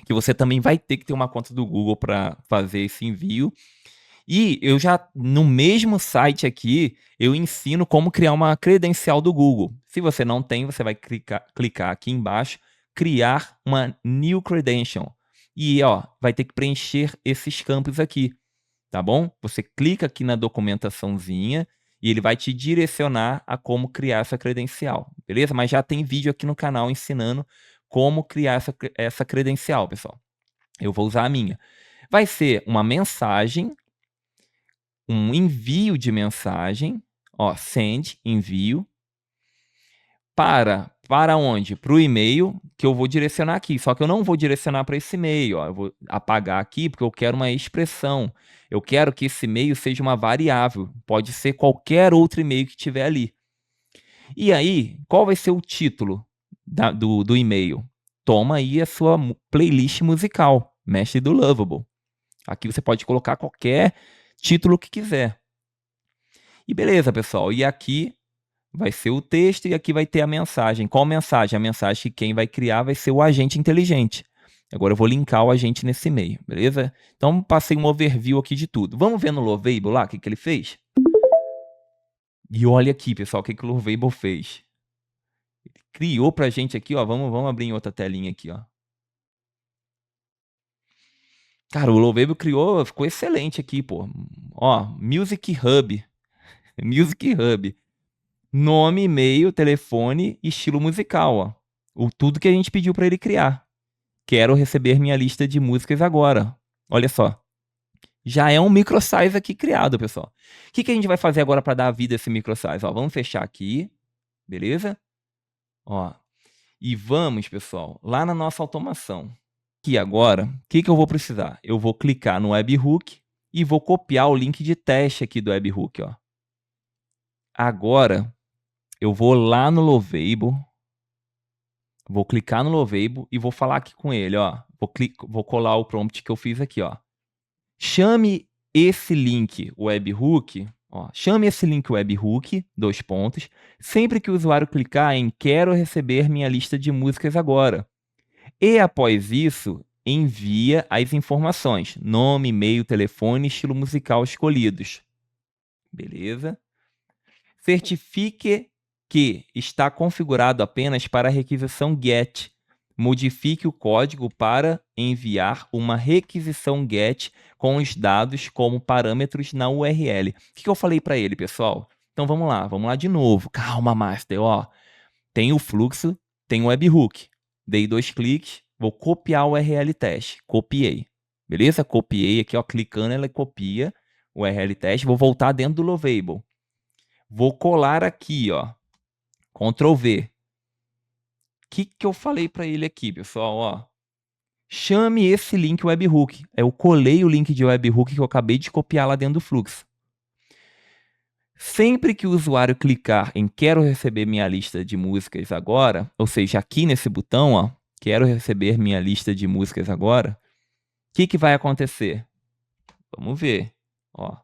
que você também vai ter que ter uma conta do Google para fazer esse envio. E eu já, no mesmo site aqui, eu ensino como criar uma credencial do Google. Se você não tem, você vai clicar aqui embaixo, criar uma new credential. E, ó, vai ter que preencher esses campos aqui, tá bom? Você clica aqui na documentaçãozinha e ele vai te direcionar a como criar essa credencial, beleza? Mas já tem vídeo aqui no canal ensinando como criar essa credencial, pessoal. Eu vou usar a minha. Vai ser uma mensagem, um envio de mensagem, ó, send, envio, para onde? Para o e-mail que eu vou direcionar aqui. Só que eu não vou direcionar para esse e-mail, ó. Eu vou apagar aqui porque eu quero uma expressão. Eu quero que esse e-mail seja uma variável. Pode ser qualquer outro e-mail que tiver ali. E aí, qual vai ser o título do e-mail? Toma aí a sua playlist musical, Mestre do Lovable. Aqui você pode colocar qualquer título que quiser. E beleza, pessoal. E aqui vai ser o texto e aqui vai ter a mensagem. Qual mensagem? A mensagem que quem vai criar vai ser o agente inteligente. Agora eu vou linkar o agente nesse e-mail, beleza? Então passei um overview aqui de tudo. Vamos ver no Lovable lá o que ele fez? E olha aqui, pessoal, o que o Lovable fez. Ele criou pra gente aqui, ó. Vamos abrir em outra telinha aqui, ó. Cara, o Lovable criou, ficou excelente aqui, pô. Ó, Music Hub. Music Hub. Nome, e-mail, telefone, estilo musical, ó. Tudo que a gente pediu para ele criar. Quero receber minha lista de músicas agora. Olha só. Já é um microsize aqui criado, pessoal. O que a gente vai fazer agora para dar vida a esse microsize? Ó, vamos fechar aqui, beleza? Ó, e vamos, pessoal, lá na nossa automação. Aqui agora, o que eu vou precisar? Eu vou clicar no webhook e vou copiar o link de teste aqui do webhook, ó. Agora, eu vou lá no Lovable, vou clicar no Lovable e vou falar aqui com ele, ó. Vou colar o prompt que eu fiz aqui, ó. Chame esse link webhook, ó. Chame esse link webhook, 2 pontos, sempre que o usuário clicar em quero receber minha lista de músicas agora. E após isso, envia as informações, nome, e-mail, telefone, estilo musical escolhidos. Beleza? Certifique que está configurado apenas para a requisição GET. Modifique o código para enviar uma requisição GET com os dados como parâmetros na URL. O que eu falei para ele, pessoal? Então vamos lá de novo. Calma, Master, ó. Tem o fluxo, tem o webhook. Dei 2 cliques, vou copiar o URL teste. Copiei. Beleza? Copiei aqui, ó, clicando, ela copia o URL teste. Vou voltar dentro do Lovable. Vou colar aqui, ó. Ctrl V. O que eu falei para ele aqui, pessoal, ó? Chame esse link webhook. Eu colei o link de webhook que eu acabei de copiar lá dentro do fluxo. Sempre que o usuário clicar em quero receber minha lista de músicas agora, ou seja, aqui nesse botão, ó, quero receber minha lista de músicas agora, o que vai acontecer? Vamos ver, ó.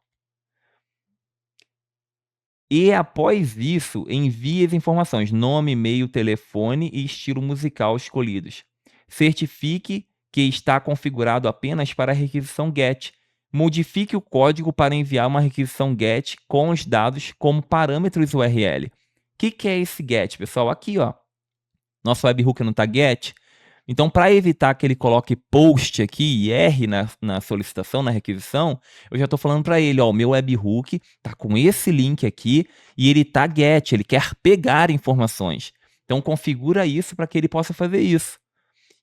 E após isso, envie as informações, nome, e-mail, telefone e estilo musical escolhidos. Certifique que está configurado apenas para a requisição GET. Modifique o código para enviar uma requisição GET com os dados como parâmetros URL. O que é esse GET, pessoal? Aqui, ó. Nosso webhook não está GET. Então, para evitar que ele coloque post aqui e erre na solicitação, na requisição, eu já estou falando para ele, ó, o meu webhook está com esse link aqui e ele está GET, ele quer pegar informações. Então, configura isso para que ele possa fazer isso.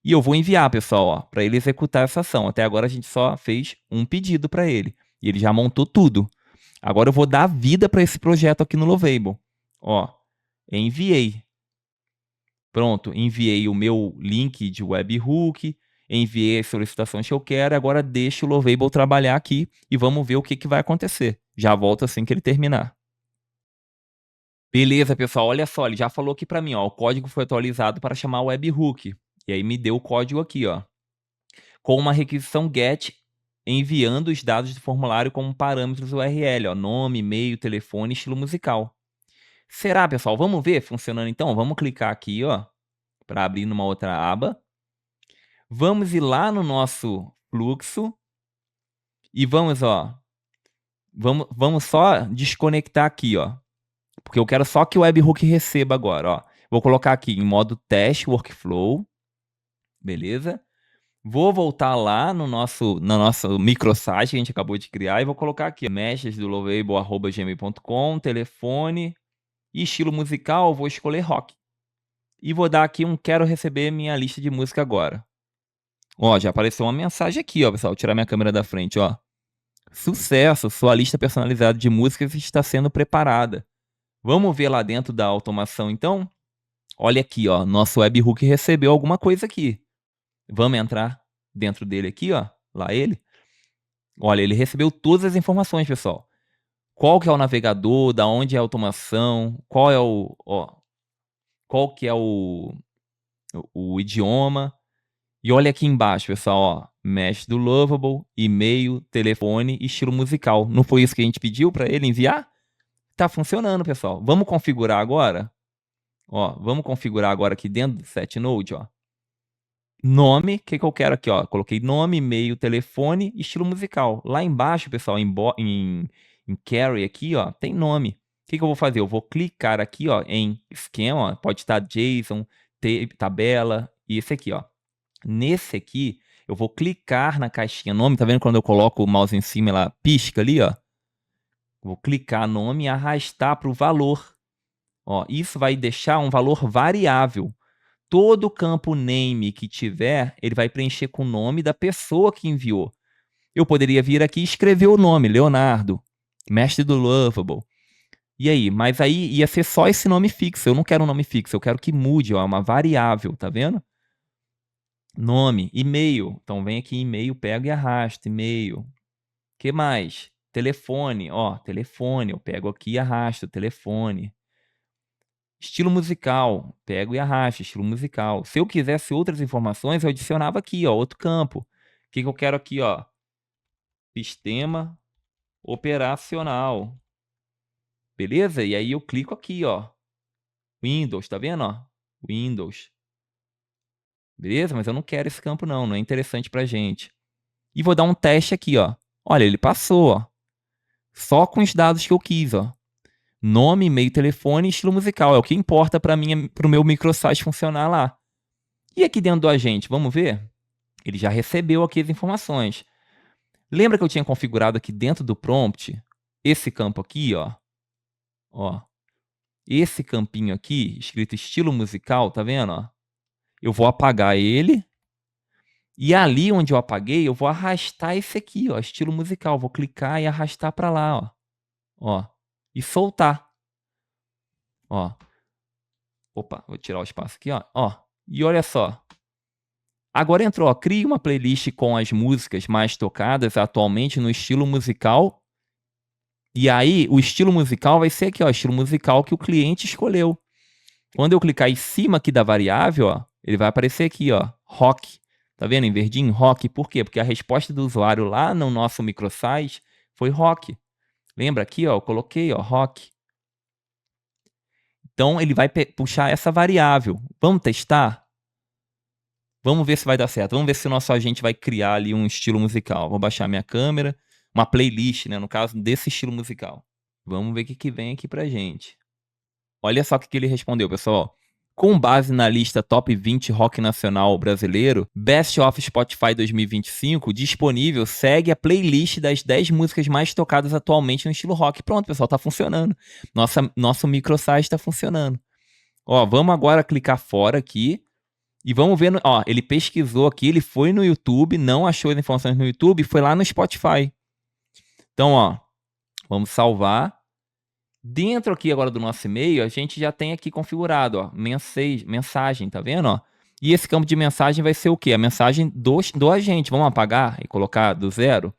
E eu vou enviar, pessoal, para ele executar essa ação. Até agora a gente só fez um pedido para ele. E ele já montou tudo. Agora eu vou dar vida para esse projeto aqui no Lovable. Ó, enviei. Pronto, enviei o meu link de webhook, enviei as solicitações que eu quero, agora deixo o Lovable trabalhar aqui e vamos ver o que vai acontecer. Já volto assim que ele terminar. Beleza, pessoal, olha só, ele já falou aqui para mim, ó, o código foi atualizado para chamar o webhook. E aí me deu o código aqui, ó, com uma requisição GET enviando os dados do formulário como parâmetros URL, ó, nome, e-mail, telefone, estilo musical. Será, pessoal? Vamos ver funcionando então? Vamos clicar aqui, ó, para abrir numa outra aba. Vamos ir lá no nosso fluxo e vamos, ó, vamos só desconectar aqui, ó, porque eu quero só que o webhook receba agora, ó. Vou colocar aqui em modo teste workflow, beleza? Vou voltar lá no nosso microsite que a gente acabou de criar e vou colocar aqui meshes do lovable@gmail.com, telefone e estilo musical, vou escolher rock. E vou dar aqui um quero receber minha lista de música agora. Ó, já apareceu uma mensagem aqui, ó, pessoal. Vou tirar minha câmera da frente, ó. Sucesso, sua lista personalizada de músicas está sendo preparada. Vamos ver lá dentro da automação, então? Olha aqui, ó, nosso webhook recebeu alguma coisa aqui. Vamos entrar dentro dele aqui, ó, lá ele. Olha, ele recebeu todas as informações, pessoal. Qual que é o navegador, da onde é a automação, qual que é o idioma. E olha aqui embaixo, pessoal, ó, mesh do Lovable, e-mail, telefone e estilo musical. Não foi isso que a gente pediu para ele enviar? Tá funcionando, pessoal. Vamos configurar agora? Ó, vamos configurar agora aqui dentro do setNode, ó. Nome, o que eu quero aqui, ó? Coloquei nome, e-mail, telefone, estilo musical. Lá embaixo, pessoal, em Carry aqui, ó, tem nome. O que eu vou fazer? Eu vou clicar aqui, ó, em esquema, ó, pode estar JSON, tabela, e esse aqui, ó. Nesse aqui, eu vou clicar na caixinha nome, tá vendo quando eu coloco o mouse em cima, ela pisca ali, ó? Vou clicar nome e arrastar para o valor. Ó, isso vai deixar um valor variável. Todo campo name que tiver, ele vai preencher com o nome da pessoa que enviou. Eu poderia vir aqui e escrever o nome, Leonardo, mestre do Lovable. E aí? Mas aí ia ser só esse nome fixo. Eu não quero um nome fixo, eu quero que mude, ó, é uma variável, tá vendo? Nome, e-mail. Então vem aqui e-mail, pego e arrasto, e-mail. Que mais? Telefone, ó, telefone. Eu pego aqui e arrasto, telefone. Estilo musical, pego e arrasto, estilo musical. Se eu quisesse outras informações, eu adicionava aqui, ó, outro campo. O que eu quero aqui, ó? Sistema operacional. Beleza? E aí eu clico aqui, ó. Windows, tá vendo, ó? Windows. Beleza? Mas eu não quero esse campo não é interessante pra gente. E vou dar um teste aqui, ó. Olha, ele passou, ó. Só com os dados que eu quis, ó. Nome, e-mail, telefone e estilo musical. É o que importa para mim, para o meu microsite funcionar lá. E aqui dentro do agente, vamos ver? Ele já recebeu aqui as informações. Lembra que eu tinha configurado aqui dentro do prompt esse campo aqui, ó? Ó. Esse campinho aqui, escrito estilo musical, tá vendo, ó? Eu vou apagar ele. E ali onde eu apaguei, eu vou arrastar esse aqui, ó, estilo musical. Vou clicar e arrastar para lá, ó. Ó. E soltar. Ó. Opa, vou tirar o espaço aqui, ó. Ó. E olha só. Agora entrou, ó, crie uma playlist com as músicas mais tocadas atualmente no estilo musical. E aí, o estilo musical vai ser aqui, ó, estilo musical que o cliente escolheu. Quando eu clicar em cima aqui da variável, ó, ele vai aparecer aqui, ó, rock. Tá vendo em verdinho? Rock. Por quê? Porque a resposta do usuário lá no nosso microsite foi rock. Lembra aqui, ó, eu coloquei, ó, rock. Então, ele vai puxar essa variável. Vamos testar? Vamos ver se vai dar certo. Vamos ver se o nosso agente vai criar ali um estilo musical. Vou baixar minha câmera, uma playlist, né, no caso, desse estilo musical. Vamos ver o que vem aqui pra gente. Olha só o que ele respondeu, pessoal. Com base na lista Top 20 Rock Nacional Brasileiro, Best of Spotify 2025, disponível, segue a playlist das 10 músicas mais tocadas atualmente no estilo rock. Pronto, pessoal, tá funcionando. Nosso microsite tá funcionando. Ó, vamos agora clicar fora aqui e vamos ver, ó, ele pesquisou aqui, ele foi no YouTube, não achou as informações no YouTube, foi lá no Spotify. Então, ó, vamos salvar. Dentro aqui agora do nosso e-mail, a gente já tem aqui configurado, ó, mensagem, tá vendo, ó? E esse campo de mensagem vai ser o quê? A mensagem do agente. Vamos apagar e colocar do zero?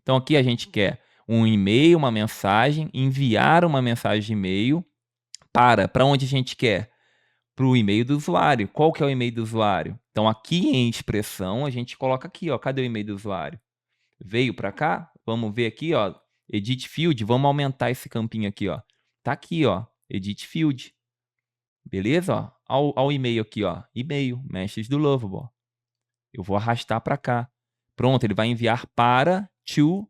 Então aqui a gente quer um e-mail, uma mensagem, enviar uma mensagem de e-mail para onde a gente quer? Para o e-mail do usuário. Qual que é o e-mail do usuário? Então aqui em expressão a gente coloca aqui, ó, cadê o e-mail do usuário? Veio para cá? Vamos ver aqui, ó, Edit Field, vamos aumentar esse campinho aqui, ó. Tá aqui, ó, Edit Field. Beleza? Ó, ao e-mail aqui, ó, e-mail, Mestres do Lovable. Eu vou arrastar para cá. Pronto, ele vai enviar para to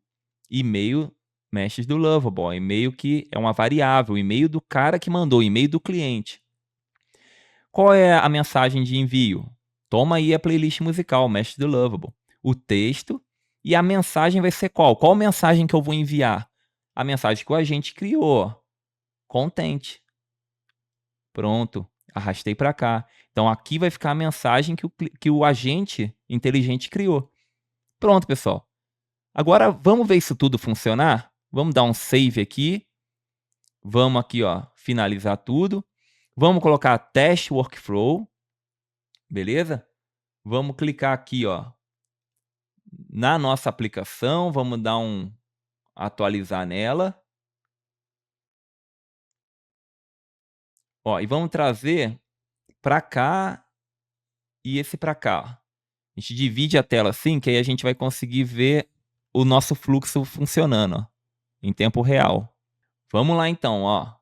e-mail Mestres do Lovable. E-mail que é uma variável, e-mail do cara que mandou, e-mail do cliente. Qual é a mensagem de envio? Toma aí a playlist musical, Mestres do Lovable. O texto e a mensagem vai ser qual? Qual mensagem que eu vou enviar? A mensagem que o agente criou. Content. Pronto. Arrastei para cá. Então aqui vai ficar a mensagem que o agente inteligente criou. Pronto, pessoal. Agora vamos ver isso tudo funcionar? Vamos dar um save aqui. Vamos aqui, ó, finalizar tudo. Vamos colocar teste workflow. Beleza? Vamos clicar aqui, ó, na nossa aplicação. Vamos dar um atualizar nela. Ó, e vamos trazer para cá e esse para cá. Ó. A gente divide a tela assim, que aí a gente vai conseguir ver o nosso fluxo funcionando, ó, em tempo real. Vamos lá então, ó.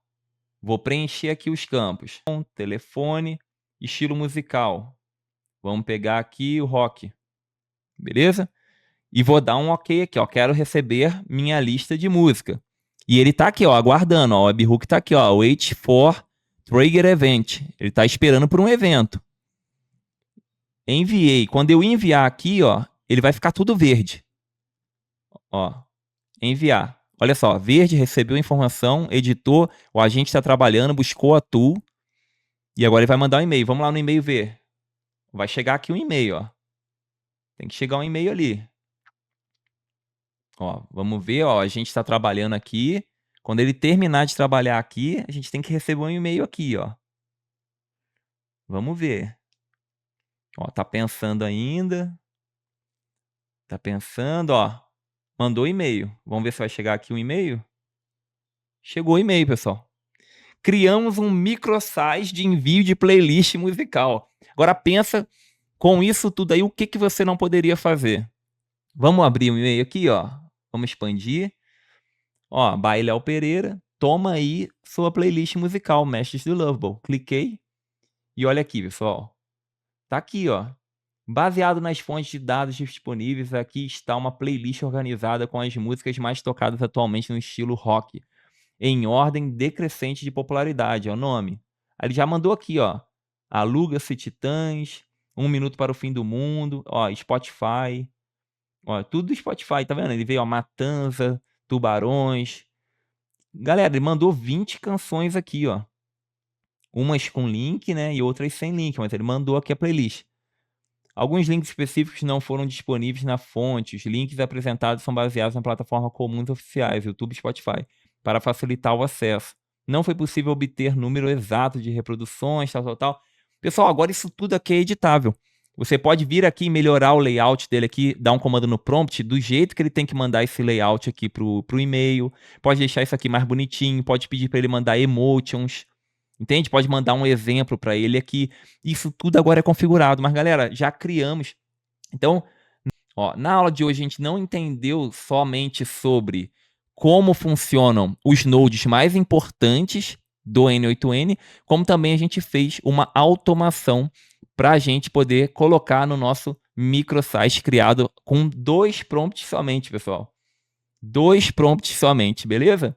Vou preencher aqui os campos. Telefone, estilo musical. Vamos pegar aqui o rock. Beleza? E vou dar um OK aqui, ó. Quero receber minha lista de música. E ele tá aqui, ó, aguardando, ó. O webhook tá aqui, ó. Wait for trigger event. Ele tá esperando por um evento. Enviei. Quando eu enviar aqui, ó, ele vai ficar tudo verde. Ó, enviar. Olha só, verde, recebeu a informação, editou, o agente está trabalhando, buscou a tool, e agora ele vai mandar um e-mail. Vamos lá no e-mail ver. Vai chegar aqui um e-mail, ó. Tem que chegar um e-mail ali. Ó, vamos ver, ó, a gente está trabalhando aqui. Quando ele terminar de trabalhar aqui, a gente tem que receber um e-mail aqui, ó. Vamos ver. Ó, tá pensando ainda. Tá pensando, ó. Mandou e-mail. Vamos ver se vai chegar aqui um e-mail. Chegou o e-mail, pessoal. Criamos um microsite de envio de playlist musical. Agora pensa, com isso tudo aí, o que, que você não poderia fazer? Vamos abrir um e-mail aqui, ó. Vamos expandir. Ó, by Léo Pereira. Toma aí sua playlist musical, Mestres do Lovable. Cliquei. E olha aqui, pessoal. Tá aqui, ó. Baseado nas fontes de dados disponíveis, aqui está uma playlist organizada com as músicas mais tocadas atualmente no estilo rock, em ordem decrescente de popularidade, é o nome. Aí ele já mandou aqui, ó. Aluga-se Titãs, Um Minuto para o Fim do Mundo, ó, Spotify. Ó, tudo do Spotify, tá vendo? Ele veio, ó, Matanza, Tubarões. Galera, ele mandou 20 canções aqui, ó. Umas com link, né, e outras sem link, mas ele mandou aqui a playlist. Alguns links específicos não foram disponíveis na fonte. Os links apresentados são baseados na plataforma comuns oficiais, YouTube e Spotify, para facilitar o acesso. Não foi possível obter número exato de reproduções, tal, tal, tal. Pessoal, agora isso tudo aqui é editável. Você pode vir aqui e melhorar o layout dele aqui, dar um comando no prompt do jeito que ele tem que mandar esse layout aqui pro e-mail. Pode deixar isso aqui mais bonitinho, pode pedir para ele mandar emotions. Entende? Pode mandar um exemplo para ele aqui. Isso tudo agora é configurado. Mas, galera, já criamos. Então, ó, na aula de hoje a gente não entendeu somente sobre como funcionam os nodes mais importantes do N8N, como também a gente fez uma automação para a gente poder colocar no nosso microsite criado com 2 prompts somente, pessoal. 2 prompts somente, beleza?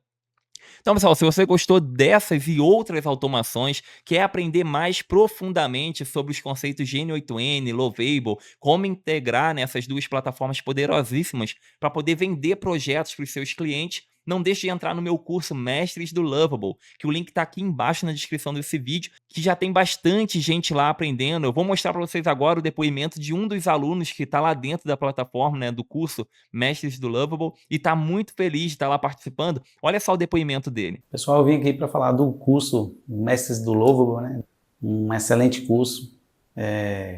Então, pessoal, se você gostou dessas e outras automações, quer aprender mais profundamente sobre os conceitos de N8N, Lovable, como integrar nessas duas plataformas poderosíssimas para poder vender projetos para os seus clientes, não deixe de entrar no meu curso Mestres do Lovable, que o link está aqui embaixo na descrição desse vídeo, que já tem bastante gente lá aprendendo. Eu vou mostrar para vocês agora o depoimento de um dos alunos que está lá dentro da plataforma, né, do curso Mestres do Lovable, e está muito feliz de estar lá participando. Olha só o depoimento dele. Pessoal, eu vim aqui para falar do curso Mestres do Lovable, né? Um excelente curso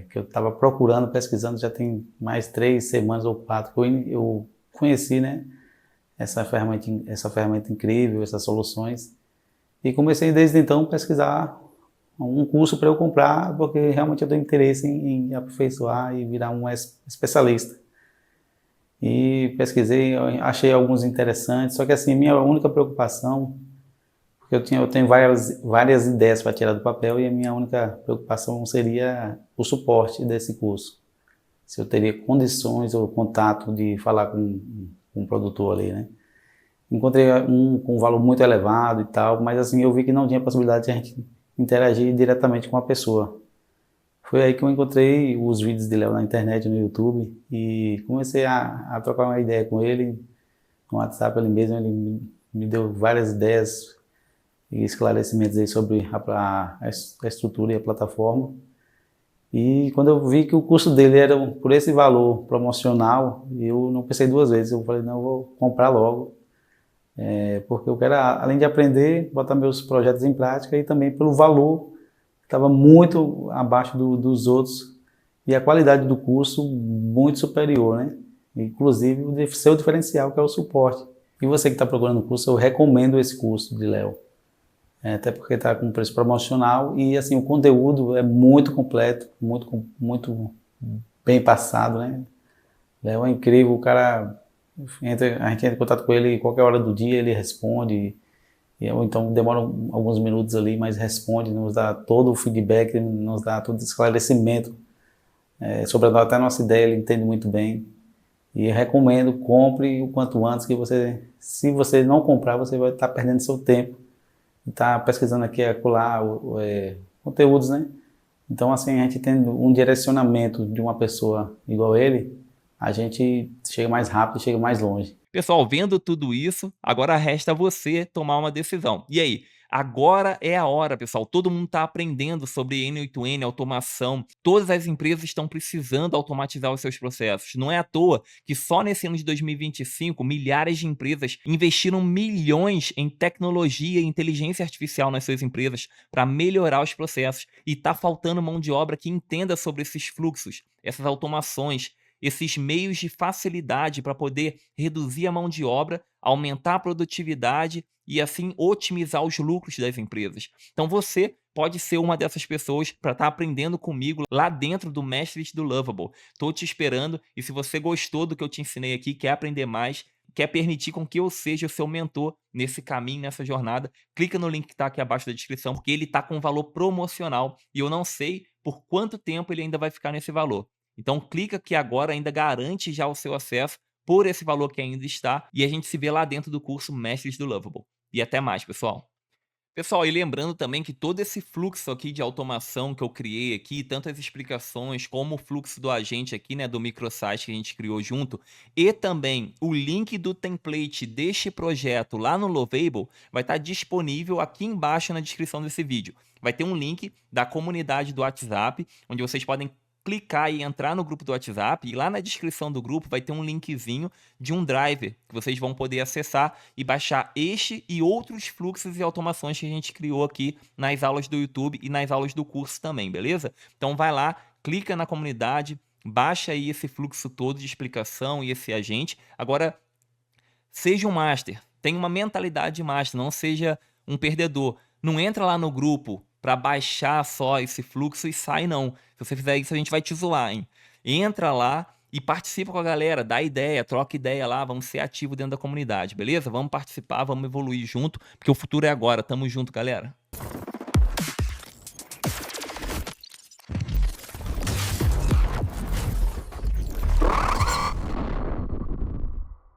que eu estava procurando, pesquisando, já tem mais 3 semanas ou 4 que eu conheci, né? Essa ferramenta incrível, essas soluções, e comecei desde então a pesquisar um curso para eu comprar, porque realmente eu tenho interesse em aperfeiçoar e virar um especialista. E pesquisei, achei alguns interessantes, só que assim, minha única preocupação, porque eu tenho várias ideias para tirar do papel, e a minha única preocupação seria o suporte desse curso. Se eu teria condições ou contato de falar com um produtor ali, né? Encontrei um com um valor muito elevado e tal, mas assim, eu vi que não tinha possibilidade de a gente interagir diretamente com a pessoa. Foi aí que eu encontrei os vídeos de Léo na internet, no YouTube, e comecei a trocar uma ideia com ele, no WhatsApp ele mesmo, ele me deu várias ideias, e esclarecimentos aí sobre a estrutura e a plataforma. E quando eu vi que o custo dele era por esse valor promocional, eu não pensei duas vezes. Eu falei, não, eu vou comprar logo, porque eu quero, além de aprender, botar meus projetos em prática e também pelo valor, que estava muito abaixo dos outros e a qualidade do curso muito superior, né? Inclusive o seu diferencial, que é o suporte. E você que está procurando o curso, eu recomendo esse curso de Léo. Até porque está com preço promocional e assim o conteúdo é muito completo, muito bem passado, né? Léo é incrível, o cara a gente entra em contato com ele qualquer hora do dia, ele responde, ou então demora alguns minutos ali, mas responde, nos dá todo o feedback, nos dá todo o esclarecimento sobre até a nossa ideia, ele entende muito bem. E eu recomendo, compre o quanto antes, que você, se você não comprar, você vai estar perdendo seu tempo. Está pesquisando aqui, acolá, conteúdos, né? Então, assim, a gente tendo um direcionamento de uma pessoa igual ele, a gente chega mais rápido, chega mais longe. Pessoal, vendo tudo isso, agora resta você tomar uma decisão. E aí? Agora é a hora, pessoal. Todo mundo está aprendendo sobre N8N, automação. Todas as empresas estão precisando automatizar os seus processos. Não é à toa que só nesse ano de 2025, milhares de empresas investiram milhões em tecnologia e inteligência artificial nas suas empresas para melhorar os processos. E está faltando mão de obra que entenda sobre esses fluxos, essas automações, esses meios de facilidade para poder reduzir a mão de obra, aumentar a produtividade e assim otimizar os lucros das empresas. Então você pode ser uma dessas pessoas para estar aprendendo comigo lá dentro do Mestres do Lovable. Estou te esperando e se você gostou do que eu te ensinei aqui, quer aprender mais, quer permitir com que eu seja o seu mentor nesse caminho, nessa jornada, clica no link que está aqui abaixo da descrição, porque ele está com valor promocional e eu não sei por quanto tempo ele ainda vai ficar nesse valor. Então clica aqui agora, ainda garante já o seu acesso por esse valor que ainda está e a gente se vê lá dentro do curso Mestres do Lovable. E até mais, pessoal. Pessoal, e lembrando também que todo esse fluxo aqui de automação que eu criei aqui, tanto as explicações como o fluxo do agente aqui, né, do microsite que a gente criou junto, e também o link do template deste projeto lá no Lovable, vai estar disponível aqui embaixo na descrição desse vídeo. Vai ter um link da comunidade do WhatsApp, onde vocês podem clicar e entrar no grupo do WhatsApp, e lá na descrição do grupo vai ter um linkzinho de um driver que vocês vão poder acessar e baixar este e outros fluxos e automações que a gente criou aqui nas aulas do YouTube e nas aulas do curso também, beleza? Então vai lá, clica na comunidade, baixa aí esse fluxo todo de explicação e esse agente. Agora, seja um master, tenha uma mentalidade de master, não seja um perdedor. Não entra lá no grupo para baixar só esse fluxo e sai não. Se você fizer isso, a gente vai te zoar, hein? Entra lá e participa com a galera, dá ideia, troca ideia lá, vamos ser ativos dentro da comunidade, beleza? Vamos participar, vamos evoluir junto, porque o futuro é agora. Tamo junto, galera.